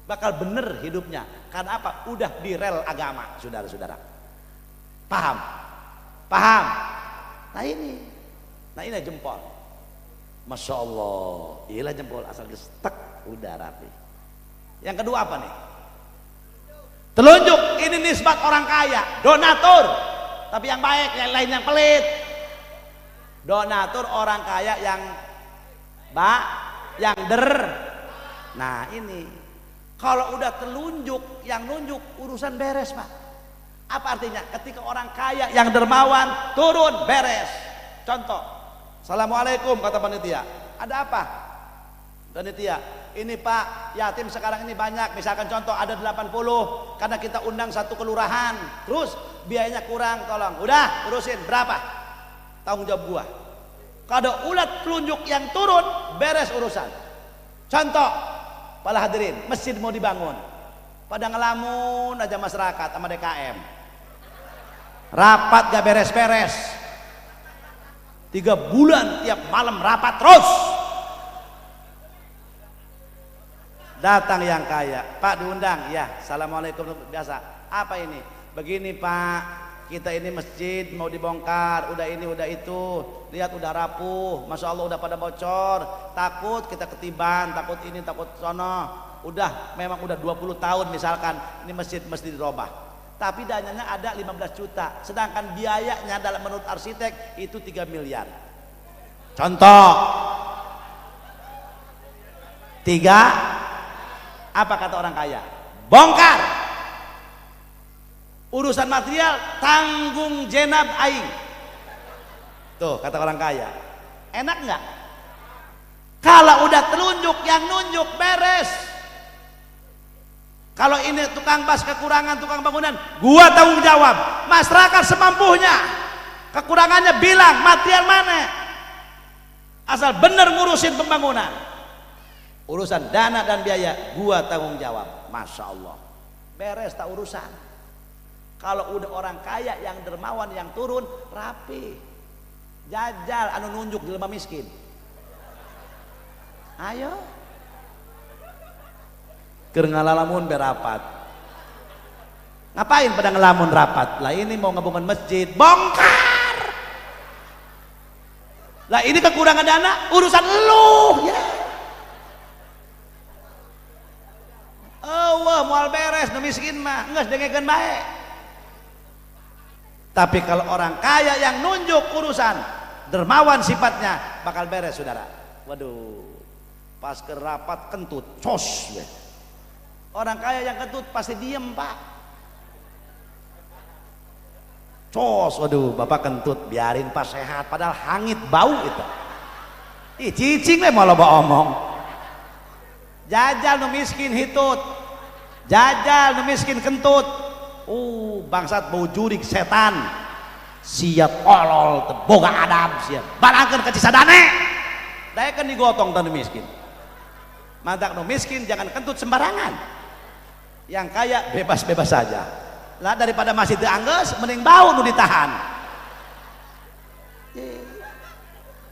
Bakal bener hidupnya. Karena apa? Udah di rel agama, saudara-saudara. Paham? Paham? Nah ini jempol. Masya Allah, iyalah jempol asal gestek udah rapi. Yang kedua apa nih? Telunjuk, ini nisbat orang kaya, donatur. Tapi yang baik, yang lain yang pelit. Donatur orang kaya yang Nah ini. Kalau udah telunjuk, yang nunjuk urusan beres Pak. Apa artinya? Ketika orang kaya yang dermawan turun beres. Contoh, Assalamualaikum kata panitia. Ada apa? Panitia, ini Pak yatim sekarang ini banyak. Misalkan contoh ada 80, karena kita undang 1 kelurahan. Terus biayanya kurang, tolong. Udah urusin berapa? Tanggung jawab gua. Kalau ulat telunjuk yang turun beres urusan. Contoh, para hadirin, masjid mau dibangun, pada ngelamun aja masyarakat sama DKM, rapat gak beres-beres, 3 bulan tiap malam rapat terus. Datang yang kaya, Pak diundang, ya Assalamualaikum biasa. Apa ini? Begini Pak, kita ini masjid mau dibongkar, udah ini udah itu, lihat udah rapuh, Masya Allah udah pada bocor, takut kita ketiban, takut ini takut sono. Udah memang udah 20 tahun misalkan ini masjid mesti dirubah, tapi dananya ada 15 juta, sedangkan biayanya dalam menurut arsitek itu 3 miliar. Contoh 3, apa kata orang kaya? Bongkar. Urusan material tanggung jenab aing. Tuh kata orang kaya. Enak nggak? Kalau udah telunjuk yang nunjuk beres. Kalau ini tukang bas kekurangan tukang bangunan, gua tanggung jawab. Masyarakat semampunya. Kekurangannya bilang material mana. Asal bener ngurusin pembangunan. Urusan dana dan biaya gua tanggung jawab. Masya Allah. Beres tak urusan. Kalau udah orang kaya yang dermawan yang turun rapi, jajal anu nunjuk jelema miskin. Ayo keur ngalalamun berapat. Ngapain pada ngelamun rapat? Lah ini mau ngebangun masjid, bongkar. Lah ini kekurangan dana, urusan lu ya. Oh, moal beres nu miskin mah geus dengekeun bae. Tapi kalau orang kaya yang nunjuk urusan, dermawan sifatnya, bakal beres saudara. Waduh, pas ke rapat kentut, cos ya. Orang kaya yang kentut pasti diem Pak. Cos, waduh, bapak kentut, biarin pas sehat, padahal hangit bau itu. Ih, cicing le malah omong. Jajal nu miskin hitut, jajal nu miskin kentut. Bangsat bau jurik setan. Siap olol, boga adab siap. Balangkeun ka Cisadane. Daekeun digotong tanu miskin. Mantak nu miskin jangan kentut sembarangan. Yang kaya bebas-bebas saja. Lah daripada masih diangges mending bau nu ditahan.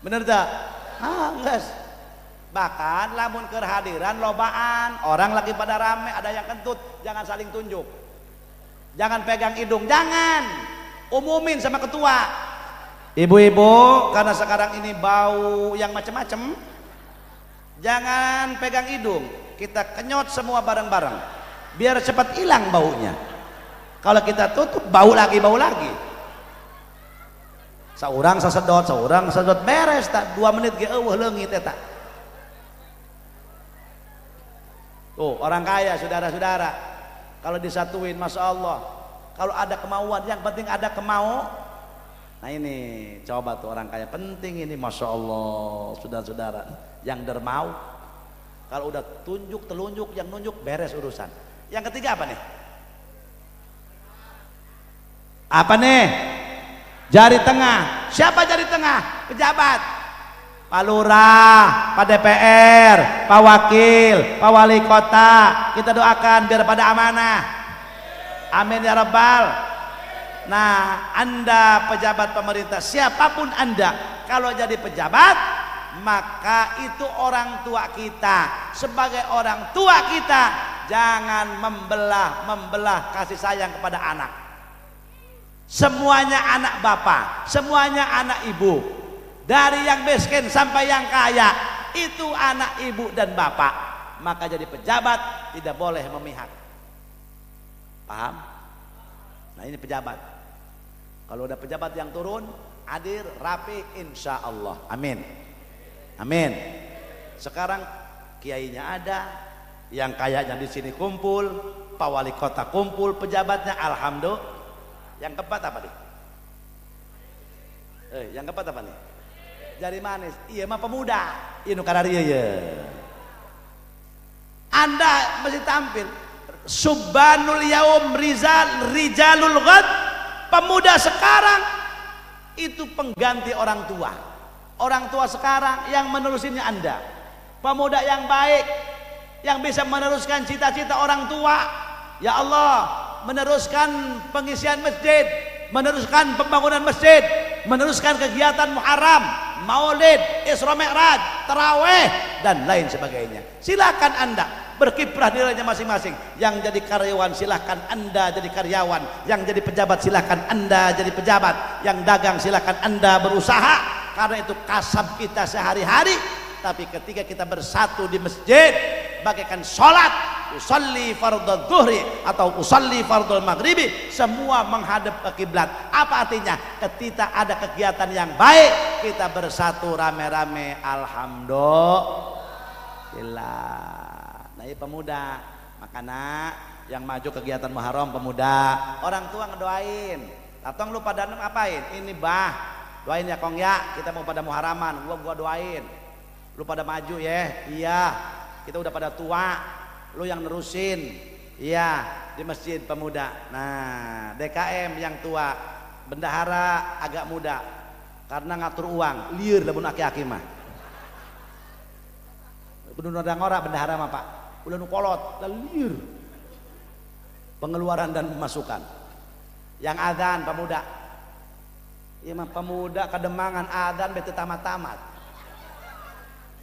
Bener tak? Angges. Bahkan lamun keur hadiran lobaan, orang lagi pada rame ada yang kentut, jangan saling tunjuk. Jangan pegang hidung, jangan. Umumin sama ketua. Ibu-ibu, karena sekarang ini bau yang macam-macam, jangan pegang hidung. Kita kenyot semua bareng-bareng biar cepat hilang baunya. Kalau kita tutup bau lagi saurang sasedot beres tak 2 menit ge eueuh leungit eta. Tuh orang kaya saudara-saudara kalau disatuin Masya Allah, kalau ada kemauan, yang penting ada kemau. Nah ini coba tuh orang kaya penting ini Masya Allah saudara-saudara yang dermau. Kalau udah tunjuk telunjuk yang nunjuk beres urusan. Yang ketiga apa nih? Apa nih? Jari tengah. Siapa jari tengah? Pejabat. Pak Lurah, Pak DPR, Pak Wakil, Pak Wali Kota. Kita doakan biar pada amanah. Amin ya Rabbal. Nah, Anda pejabat pemerintah, siapapun Anda, kalau jadi pejabat, maka itu orang tua kita. Sebagai orang tua kita, jangan membelah kasih sayang kepada anak. Semuanya anak bapak, semuanya anak ibu. Dari yang miskin sampai yang kaya, itu anak ibu dan bapak. Maka jadi pejabat tidak boleh memihak. Paham? Nah ini pejabat. Kalau udah pejabat yang turun, hadir, rapi, insya Allah. Amin. Amin. Sekarang kiainya ada, yang kayanya di sini kumpul, Pak Wali Kota kumpul, pejabatnya alhamdulillah. Yang keempat apa nih? Yang keempat apa nih? Jari manis. Iya mah pemuda. Iya nu kararia ya. Anda mesti tampil. Subhanul yaum rijalul ghad. Pemuda sekarang itu pengganti orang tua. Orang tua sekarang yang menerusinnya Anda. Pemuda yang baik yang bisa meneruskan cita-cita orang tua. Ya Allah, meneruskan pengisian masjid, meneruskan pembangunan masjid, meneruskan kegiatan Muharram, Maulid, Isra Mi'raj, Tarawih dan lain sebagainya. Silakan Anda berkiprah di jalannya masing-masing. Yang jadi karyawan silakan Anda jadi karyawan, yang jadi pejabat silakan Anda jadi pejabat, yang dagang silakan Anda berusaha, karena itu kasab kita sehari-hari. Tapi ketika kita bersatu di masjid bagaikan sholat, usalli fardhu dhuhri atau usalli fardhu maghribi, semua menghadap ke kiblat. Apa artinya? Ketika ada kegiatan yang baik, kita bersatu rame-rame, alhamdulillah. Nah ini pemuda, makanya yang maju kegiatan Muharram pemuda, orang tua ngedoain. Atong lu pada ngapain? Ini bah, doain ya Kong ya, kita mau pada Muharraman, gua doain. Lu pada maju ya, iya. Kita udah pada tua, lu yang nerusin, iya di masjid pemuda. Nah DKM yang tua, bendahara agak muda, karena ngatur uang, liur lah pun aki-aki mah. Bener ngora bendahara mah pak, udah nukolot, liur. Pengeluaran dan pemasukan. Yang adzan pemuda, iya mah pemuda Kademangan adzan bete tamat-tamat.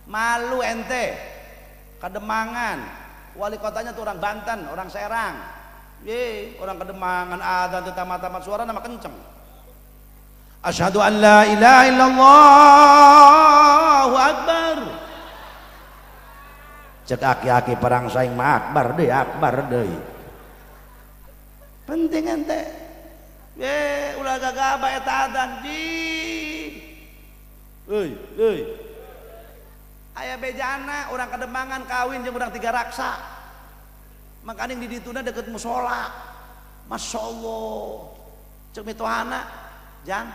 Malu ente, Kademangan, wali kotanya tuh orang Banten, orang Serang. Ye, orang Kademangan adzan teu tamat-tamat suara nama kenceng. Asyhadu an la ilaha illallah, Allahu akbar. Cek aki-aki perang saing mah akbar deui. Penting ente. Ye, ulah gagaba eta adzan di. Euy. Ayah bejana orang Kademangan kawin jeung urang 3 raksa. Makanya di dituna deket musola. Masya Allah. cek mitohana jang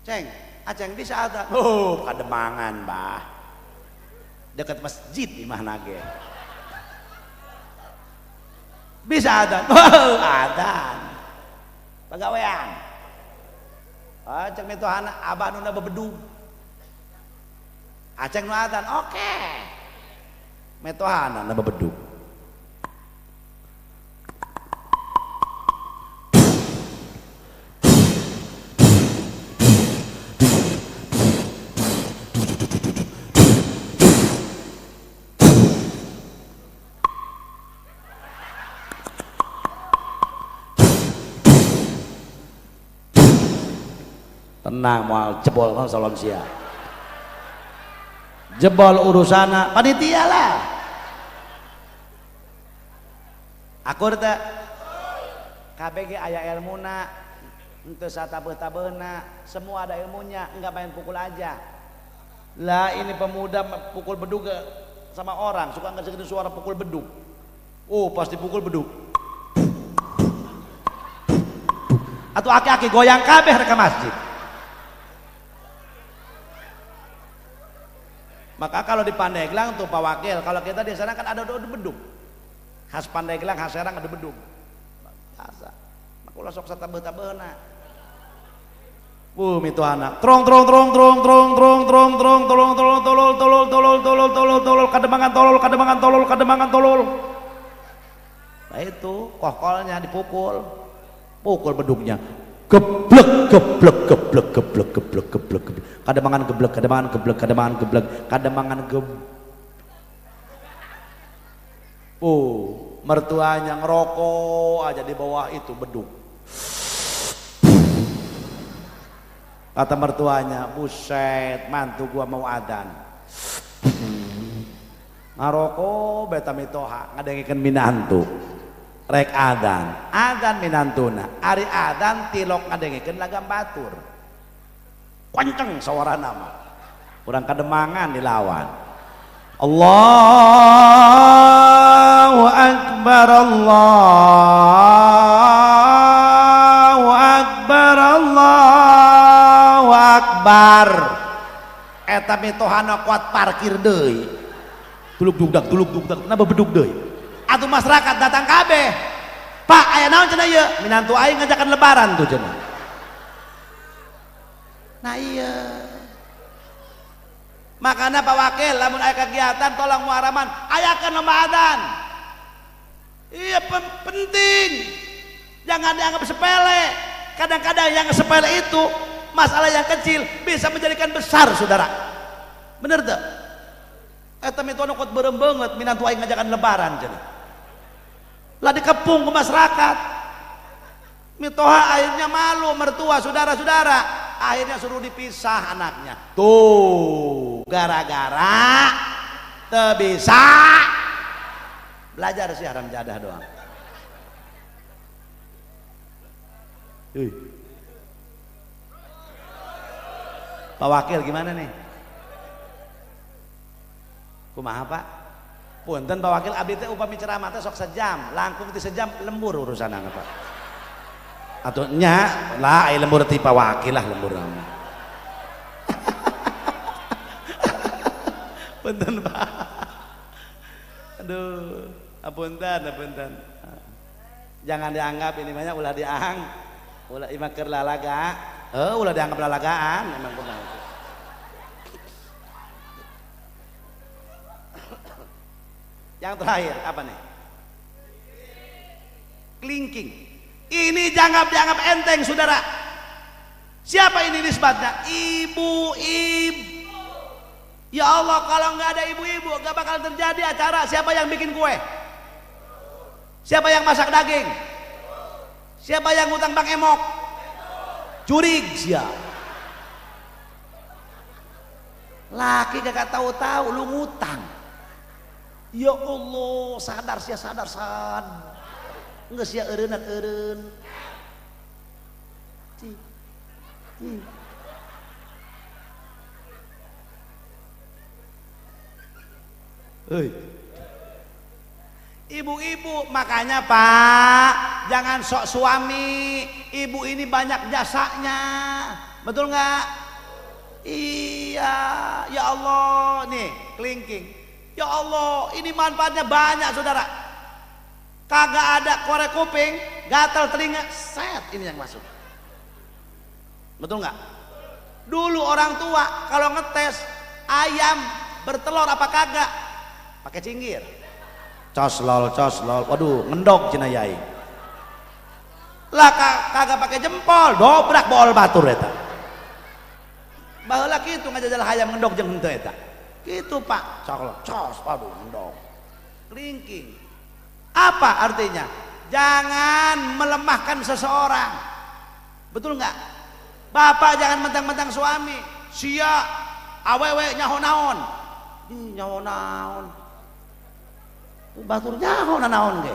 ceng aceng bisa ada oh Kademangan bah dekat masjid di mana ge bisa ada oh adan pagawean cek mitohana abah nu bebedug aceng nu adan oke metohana na bebedug tenang mau jebol kan salon sia jebol urusana panitia lah akur teh KBG aya ilmuna untuk satabeh-tabehna semua ada ilmunya enggak main pukul aja lah ini pemuda pukul bedug sama orang suka nggak segitu suara pukul bedug oh pasti pukul bedug atau aki-aki goyang kabeh ke masjid. Maka kalau di Pandeglang tuh Pak Wakil, kalau kita di sana kan ada bedug. Khas Pandeglang, khas Serang ada bedug. Biasa. Maka ulah sok satabeh-tabehna. Itu anak. Trong kademangan tolol. Nah itu kokolnya dipukul. Pukul bedugnya. Geblek kademangan mertuanya ngerokok aja di bawah itu bedug kata mertuanya buset mantu gua mau adan ngarokok beta mitoha ngadengikeun minantu rek adan minantuna ari adan tilok ngadengikeun lagam batur kenceng suara nama kurang Kademangan dilawan Allahu Akbar Allahu Akbar Allahu Akbar eta mitohana kuat parkir deui tuluk dugdak na bedug deui atuh masyarakat datang kabeh Pak aya naon cenah ieu minantu aing ngajakan lebaran tuh cenah nah iya makanya Pak Wakil lamun aya kegiatan tolong muharaman ayakeun lomba adzan iya penting jangan dianggap sepele kadang-kadang yang sepele itu masalah yang kecil bisa menjadikan besar saudara bener tuh eta mitona kuat beureum beungeut minantu aing ngajakan lebaran cenah lah dikepung ke masyarakat mitoha akhirnya malu mertua saudara-saudara akhirnya suruh dipisah anaknya tuh gara-gara teu bisa belajar sih haram jadah doang Pak Wakil gimana nih kumaha Pak punten Pak Wakil abdi teh upami ceramah teh sok sejam langkung ti sejam lembur urusanna Pak atau nya lah lembur ti Pak Wakil lah lembur nama punten Pak aduh apunten jangan dianggap ini banyak ulah ulah imakir lalaga ulah dianggap lalagaan memang benar itu yang terakhir apa nih kelingking ini jangan dianggap enteng saudara siapa ini nisbatnya ibu-ibu ya Allah kalau nggak ada ibu-ibu nggak bakal terjadi acara siapa yang bikin kue siapa yang masak daging siapa yang ngutang Bang Emok curig siapa laki gak tahu-tahu lu ngutang ya Allah sadar nggak sia eureun Ibu-ibu, makanya Pak, jangan sok suami. Ibu ini banyak jasanya, betul nggak? Iya, ya Allah, nih kelingking. Ya Allah, ini manfaatnya banyak saudara. Kagak ada korek kuping, gatal telinga, set ini yang masuk. Betul nggak? Dulu orang tua kalau ngetes ayam bertelur apa kagak, pakai cinggir. Coslol, waduh, ngendok cina yai. Lah kagak pakai jempol, dobrak bol batur eta. Baheula kitu ngajajal hayam ngendok jeung henteu eta. Kitu Pak, cos, waduh, ngendok. Kelingking. Apa artinya? Jangan melemahkan seseorang. Betul nggak? Bapak jangan mentang-mentang suami. Sia awewe nyaho naon. Nyaho naon. Batur nyaho naon ge.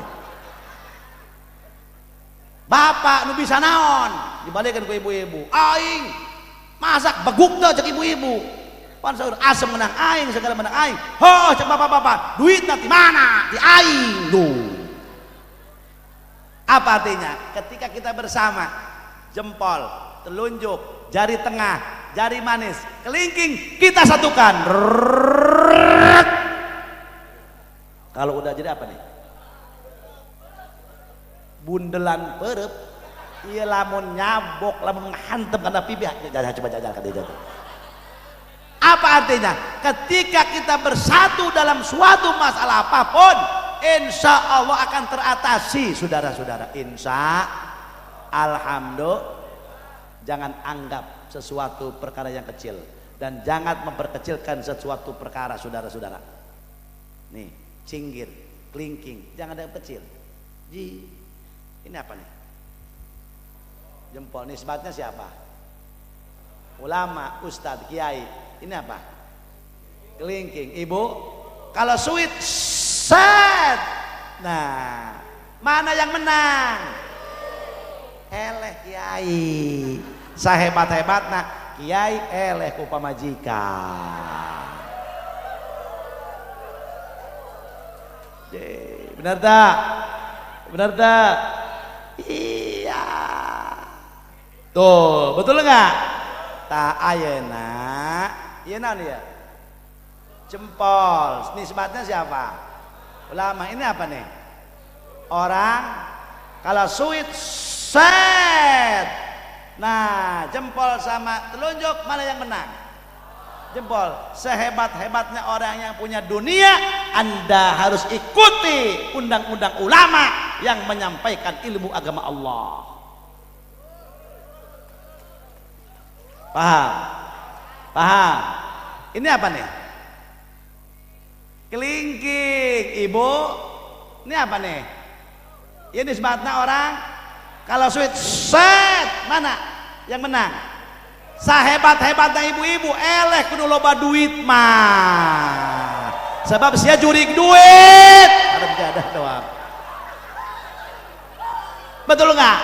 Bapak nu bisa naon? Dibalikeun ku ibu-ibu. Aing masak beguk teh cek ibu-ibu. Pan saur asem menang aing segala menang aing. Ho cek bapak-bapak, duit nanti mana? Di aing tuh. Apa artinya? Ketika kita bersama, jempol, telunjuk, jari tengah, jari manis, kelingking kita satukan. Kalau udah jadi apa nih? Bundelan perep. Iya lamun nyabok, lamun hantem karena pibih. Coba jajal kan dia. Apa artinya? Ketika kita bersatu dalam suatu masalah apapun, insya Allah akan teratasi, saudara-saudara. Insya alhamdulillah. Jangan anggap sesuatu perkara yang kecil dan jangan memperkecilkan sesuatu perkara, saudara-saudara. Nih, cinggir, kelingking, jangan ada yang kecil. Ini apa nih? Jempol, nisbatnya siapa? Ulama, ustadz, kiai. Ini apa? Kelingking. Ibu, kalau sweet set. Nah, mana yang menang? Eleh kiai. Sahebat-hebatna kiai eleh ku pamajikan. Benar tak? Benar tak? Iya. Tuh, betul enggak? Tak ayeuna. Ieu naon ya? Jempol. Nisbatnya siapa? Ulama. Ini apa nih? Orang kalau sweet set. Nah, jempol sama telunjuk mana yang menang? Jempol. Sehebat-hebatnya orang yang punya dunia, Anda harus ikuti undang-undang ulama yang menyampaikan ilmu agama Allah. Paham? Paham? Ini apa nih? Kelingking. Ibu, ini apa nih? Ini sebatnya orang kalau sweet set mana yang menang? Sahebat-hebatnya ibu-ibu eleh kudu loba duit mah. Sebab sia jurig duit. Ada bejadah doang. Betul enggak?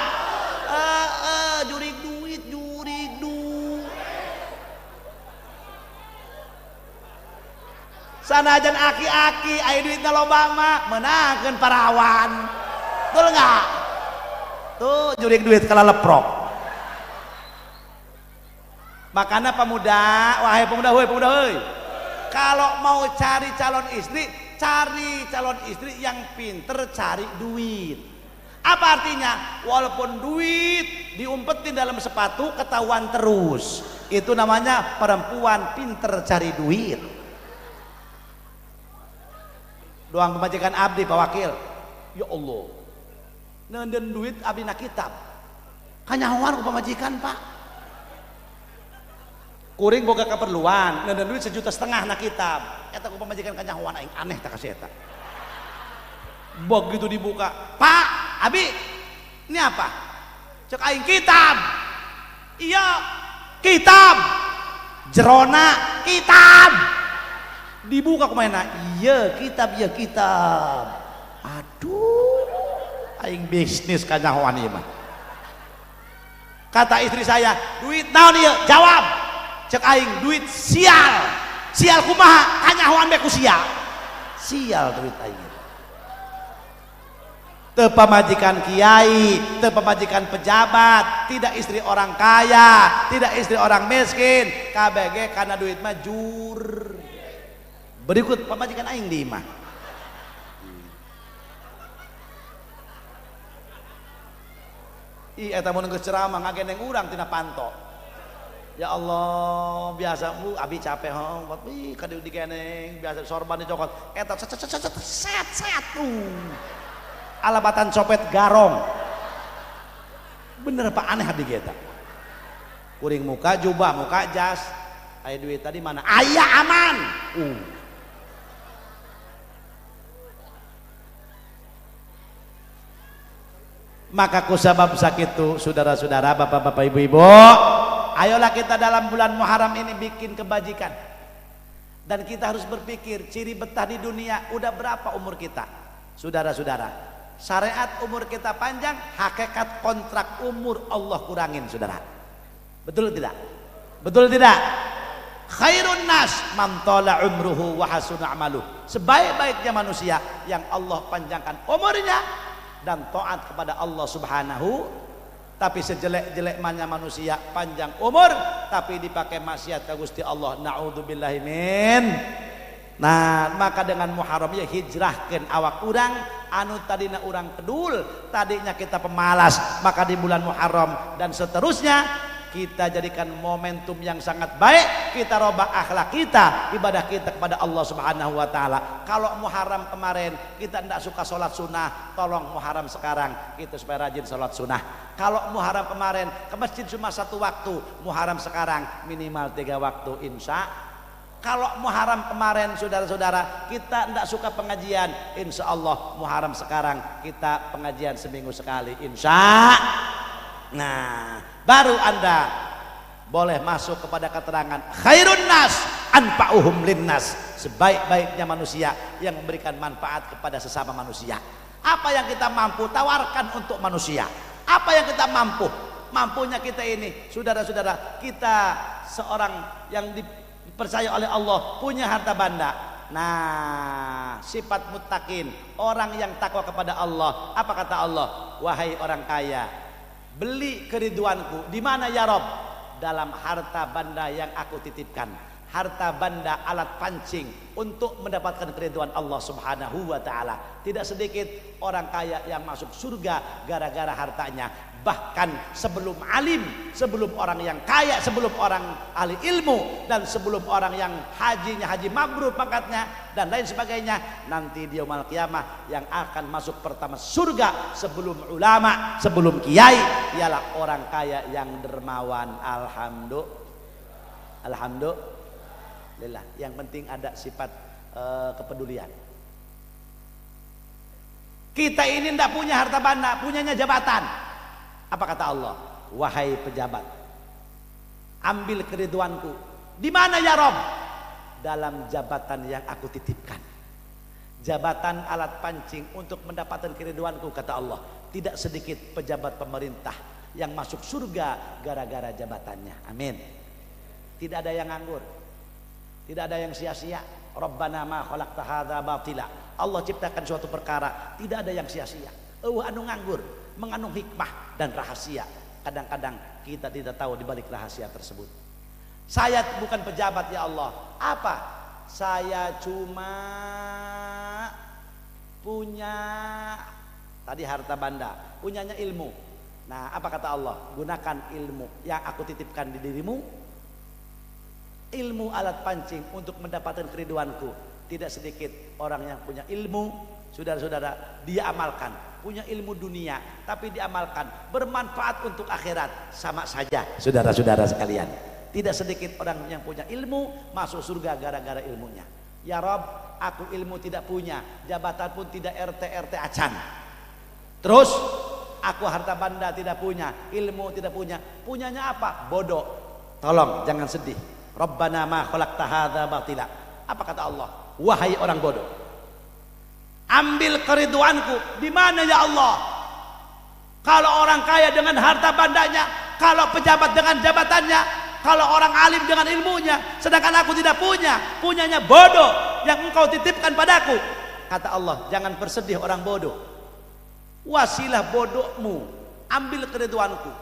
Jurig duit. Sanajan aki-aki aya duitna loba mah menangkeun parawan. Betul enggak? Tuh jurig duit kala leprok. Makanya pemuda, wahai pemuda, heuy. Kalau mau cari calon istri yang pinter cari duit. Apa artinya? Walaupun duit diumpetin dalam sepatu ketahuan terus. Itu namanya perempuan pinter cari duit. Doang pemajikan abdi Pak Wakil. Ya Allah. Nenden duit abdi na kitab. Kanyahoan ku pamajikan Pak. Kuring boga keperluan, nenden duit 1,5 juta na kitab. Eta ku pamajikan kanyahoan aing aneh tak kasih eta. Begitu dibuka, Pak, abi, ini apa? Cek aing kitab. Iya, kitab. Jerona kitab. Dibuka kemana? Iya kitab. Aduh, aing bisnis kanyahoan ieu mah. Kata istri saya, duit naon ieu? Jawab. Cek aing duit sial kumaha kanyahoan be ku sial duit aing. teu pamajikan kiai, teu pamajikan pejabat, tidak istri orang kaya, tidak istri orang miskin, KBG karena duit mah jur. Berikut pamajikan aing di imah. Eta mun geus ceramah ngagendeng urang tina panto. Ya Allah, biasa Bu abi capek hong, ih kadieu digendeng, biasa sorban dicokot. Eta set alabatan copet garong. Bener Pak aneh abdi eta. Kuring muka jubah, muka jas. Aya duit tadi mana? Aya aman. Maka kusabab sakitu saudara-saudara, bapak-bapak, ibu-ibu, ayolah kita dalam bulan Muharram ini bikin kebajikan. Dan kita harus berpikir ciri betah di dunia. Udah berapa umur kita? Saudara-saudara, syariat umur kita panjang, hakikat kontrak umur Allah kurangin, saudara. Betul tidak? Betul tidak? Khairun nas man tala umruhu wa hasuna amaluh. Sebaik-baiknya manusia yang Allah panjangkan umurnya dan taat kepada Allah Subhanahu. Tapi sejelek-jeleknya manusia panjang umur tapi dipakai maksiat ka Gusti Allah, naudzubillahi min. Nah, maka dengan Muharram ya hijrahkeun awak urang anu tadina urang kedul, tadinya kita pemalas, maka di bulan Muharram dan seterusnya kita jadikan momentum yang sangat baik, kita robah akhlak kita, ibadah kita kepada Allah Subhanahu wa taala. Kalau Muharram kemarin kita tidak suka sholat sunnah, tolong Muharram sekarang kita supaya rajin sholat sunnah. Kalau Muharram kemarin ke masjid cuma 1 waktu, Muharram sekarang minimal 3 waktu insya. Kalau Muharram kemarin saudara-saudara kita tidak suka pengajian, insya Allah Muharram sekarang kita pengajian seminggu sekali insya. Nah, baru Anda boleh masuk kepada keterangan khairun nas anfa'uhum linnas, sebaik-baiknya manusia yang memberikan manfaat kepada sesama manusia. Apa yang kita mampu tawarkan untuk manusia, apa yang kita mampunya kita ini, saudara-saudara, kita seorang yang dipercaya oleh Allah, punya harta benda. Nah, sifat muttaqin, orang yang takwa kepada Allah. Apa kata Allah? Wahai orang kaya, beli keriduanku di mana ya Rob? Dalam harta benda yang aku titipkan. Harta benda alat pancing untuk mendapatkan keriduan Allah Subhanahu wa taala. Tidak sedikit orang kaya yang masuk surga gara-gara hartanya. Bahkan sebelum alim, sebelum orang yang kaya, sebelum orang ahli ilmu, dan sebelum orang yang hajinya haji mabrur pangkatnya dan lain sebagainya, nanti di yaumul qiyamah yang akan masuk pertama surga sebelum ulama, sebelum kiai ialah orang kaya yang dermawan. Alhamdulillah. Yang penting ada sifat kepedulian. Kita ini tidak punya harta benda, punyanya jabatan. Apa kata Allah? Wahai pejabat, ambil keriduanku. Di mana ya Rob? Dalam jabatan yang aku titipkan. Jabatan alat pancing untuk mendapatkan keriduanku, kata Allah. Tidak sedikit pejabat pemerintah yang masuk surga gara-gara jabatannya. Amin. Tidak ada yang nganggur, tidak ada yang sia-sia. Rabbana ma khalaqta hadza batila. Allah ciptakan suatu perkara, tidak ada yang sia-sia. Anu nganggur mengandung hikmah dan rahasia. Kadang-kadang kita tidak tahu di balik rahasia tersebut. Saya bukan pejabat ya Allah. Apa? Saya cuma punya tadi harta benda, punyanya ilmu. Nah, apa kata Allah? Gunakan ilmu yang aku titipkan di dirimu. Ilmu alat pancing untuk mendapatkan keriduanku. Tidak sedikit orang yang punya ilmu, saudara-saudara, dia amalkan. Punya ilmu dunia tapi diamalkan, bermanfaat untuk akhirat, sama saja saudara-saudara sekalian. Tidak sedikit orang yang punya ilmu masuk surga gara-gara ilmunya. Ya Rob, aku ilmu tidak punya, jabatan pun tidak RT acan. Terus aku harta benda tidak punya, ilmu tidak punya. Punyanya apa? Bodoh. Tolong jangan sedih. Rabbana ma khalaqta hadza batila. Apa kata Allah? Wahai orang bodoh, ambil keriduanku. Di mana ya Allah? Kalau orang kaya dengan harta bandanya, kalau pejabat dengan jabatannya, kalau orang alim dengan ilmunya, sedangkan aku tidak punya, punyanya bodoh yang engkau titipkan padaku. Kata Allah, jangan bersedih orang bodoh. wasilah bodohmu ambil keriduanku.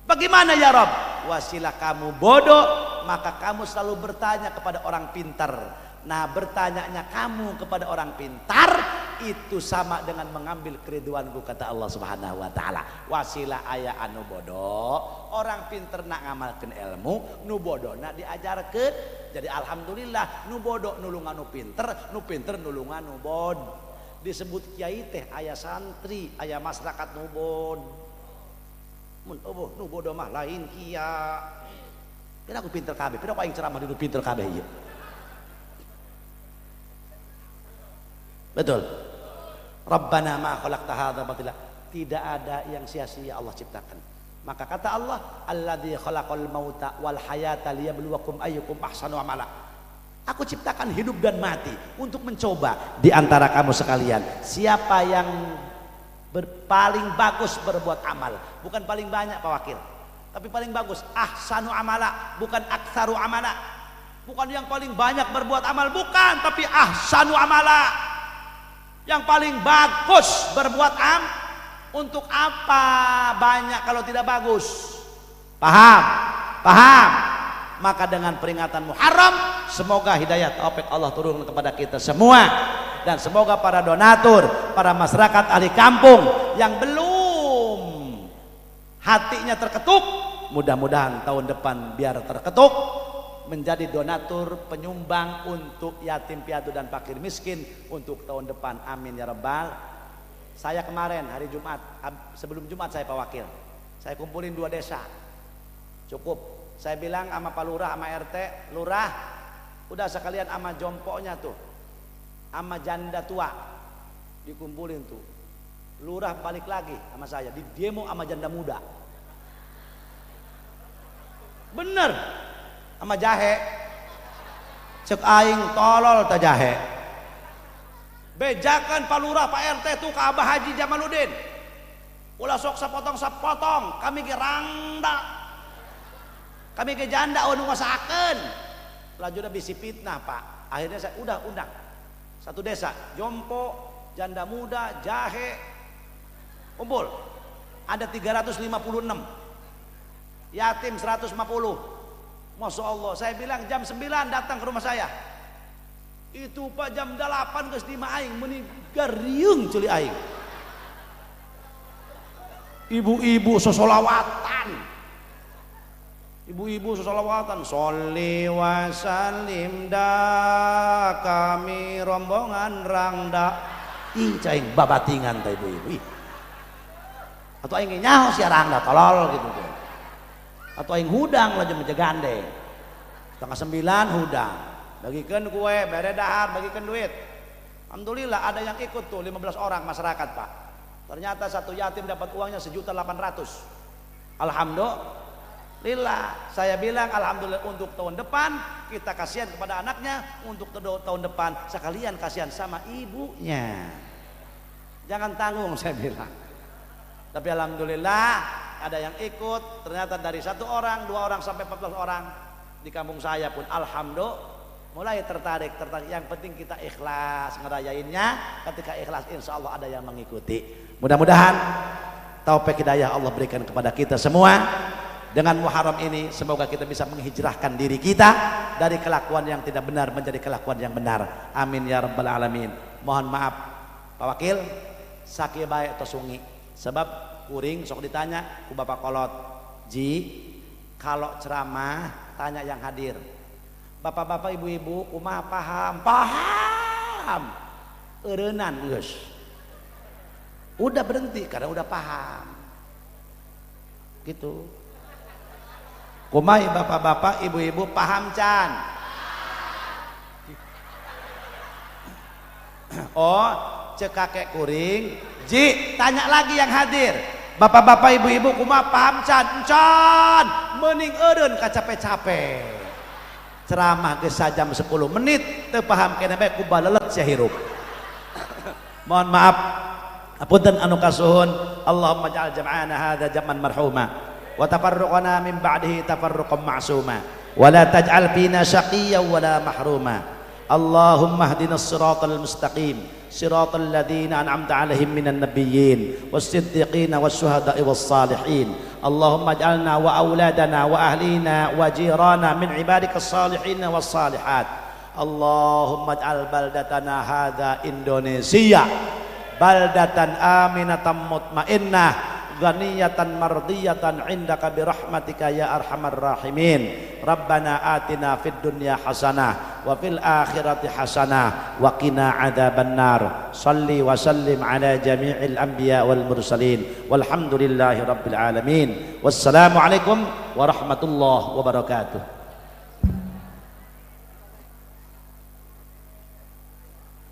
Bagaimana ya Rabb? Wasilah kamu bodoh, maka kamu selalu bertanya kepada orang pintar. Nah, bertanyanya kamu kepada orang pintar itu sama dengan mengambil keriduanku, kata Allah Subhanahu wa taala. Wasilah aya anu bodoh, orang pintar nak ngamalkeun ilmu, nu bodoh nak diajarkeun. Jadi alhamdulillah nu bodoh nulung anu pinter, nu pinter nulung anu bodoh. Disebut kiai teh aya santri, aya masyarakat nu bodoh. Mun eueuh nu bodoh mah lain kia. Kira aku pinter kabeh, pira aku aing ceramah di pinter kabeh ieu. Betul. Rabbana ma khalaqta hadza batila. Tidak ada yang sia-sia Allah ciptakan. Maka kata Allah, alladzi khalaqal mauta wal hayata liyabluwakum ayyukum ahsanu amala. Aku ciptakan hidup dan mati untuk mencoba di antara kamu sekalian siapa yang paling bagus berbuat amal. Bukan paling banyak Pak Wakil, tapi paling bagus. Ahsanu amala, bukan aktsaru amala. Bukan yang paling banyak berbuat amal, bukan, tapi ahsanu amala. Yang paling bagus berbuat untuk apa banyak kalau tidak bagus? Paham? Paham? Maka dengan peringatan Muharram, semoga hidayah taufik Allah turun kepada kita semua, dan semoga para donatur, para masyarakat ahli kampung yang belum hatinya terketuk, mudah-mudahan tahun depan biar terketuk, menjadi donatur penyumbang untuk yatim piatu dan fakir miskin untuk tahun depan. Amin ya rabbal. Saya kemarin hari Jumat, sebelum Jumat saya Pak Wakil, saya kumpulin 2 desa cukup. Saya bilang sama Pak Lurah, sama RT, Lurah udah sekalian sama jompoknya tuh, sama janda tua dikumpulin tuh. Lurah balik lagi sama saya, di demo sama janda muda. Bener, sama jahe. Cek aing tolol ta jahe. Bejakan Pak Lurah, Pak RT tuh ke Abah Haji Jamaluddin. Ulah sok sapotong, kami ge rangda. Kami ke janda anu ngasakeun. Laju udah bisi fitnah, Pak. Akhirnya saya udah undang. Satu desa, jompo, janda muda, jahe. Kumpul. Ada 356. Yatim 150. Masya Allah, saya bilang jam 9 datang ke rumah saya. Itu Pak jam 8 geus di aing meuni gariung culi aing. Ibu-ibu sosolawatan. Ibu-ibu sosolawatan, sholli wa sallim da kami rombongan rangda. Ih caing babatingan teh ibu-ibu. Atau aing nyaho sia rangda tolol gitu tuh. Atau aing hudang laju menjegandeng. Setengah 9 hudang. Bagikeun kue, bere dahar, bagikeun duit. Alhamdulillah ada yang ikut tuh 15 orang masyarakat, Pak. Ternyata satu yatim dapat uangnya 1.800.000. Alhamdulillah. Saya bilang alhamdulillah untuk tahun depan kita kasihan kepada anaknya, untuk tahun depan sekalian kasihan sama ibunya. Jangan tanggung saya bilang. Tapi alhamdulillah ada yang ikut, ternyata dari 1 orang, 2 orang sampai 14 orang di kampung saya pun alhamdulillah mulai tertarik. Yang penting kita ikhlas ngerayainnya. Ketika ikhlas insya Allah ada yang mengikuti. Mudah-mudahan taufik hidayah Allah berikan kepada kita semua. Dengan Muharram ini semoga kita bisa menghijrahkan diri kita dari kelakuan yang tidak benar menjadi kelakuan yang benar. Amin ya rabbal alamin. Mohon maaf Pak Wakil, sakieu bae tos sungi. Sebab kuring sok ditanya ku Bapak Kolot, Ji, kalau ceramah tanya yang hadir. Bapak-bapak, ibu-ibu, kumaha paham? Paham. Eureunnan geus. Udah berhenti karena udah paham. Gitu. Kumaha bapak-bapak, ibu-ibu paham can? Oh, cek kakek kuring. Ji, tanya lagi yang hadir. Bapak-bapak, ibu-ibu, kumaha paham can? Can, mending eureun kacape-cape. Ceramah geus sajam 10 menit teu paham keneh bae ku balelet sia hirup. Mohon maaf. Apunten anu kasuhun. Allahumma ja'al jam'ana hadza jam'an marhuma wa tafarruqana min ba'dihi tafarruqan ma'suma wa la taj'al fina syaqiyyan wa la mahruma. Allahumma hdinas siratal mustaqim siratal ladzina an'amta 'alaihim minan nabiyyin was-siddiqin wasyuhada'i was-salihin. Allahumma ij'alna wa auladana wa ahlina wa jirana min ibadikas salihin was-salihat. Allahumma ij'al baldatana hadza Indonesia baldatan aminatan mutmainnah ghaniyatan mardiyatan indaka birahmatika ya arhamar rahimin. Rabbana atina fid dunya hasanah wa fil akhirati hasanah wa qina adzabannar. Shalli wa sallim ala jami'il anbiya wal mursalin walhamdulillahi rabbil alamin. Wassalamu alaikum warahmatullahi wabarakatuh.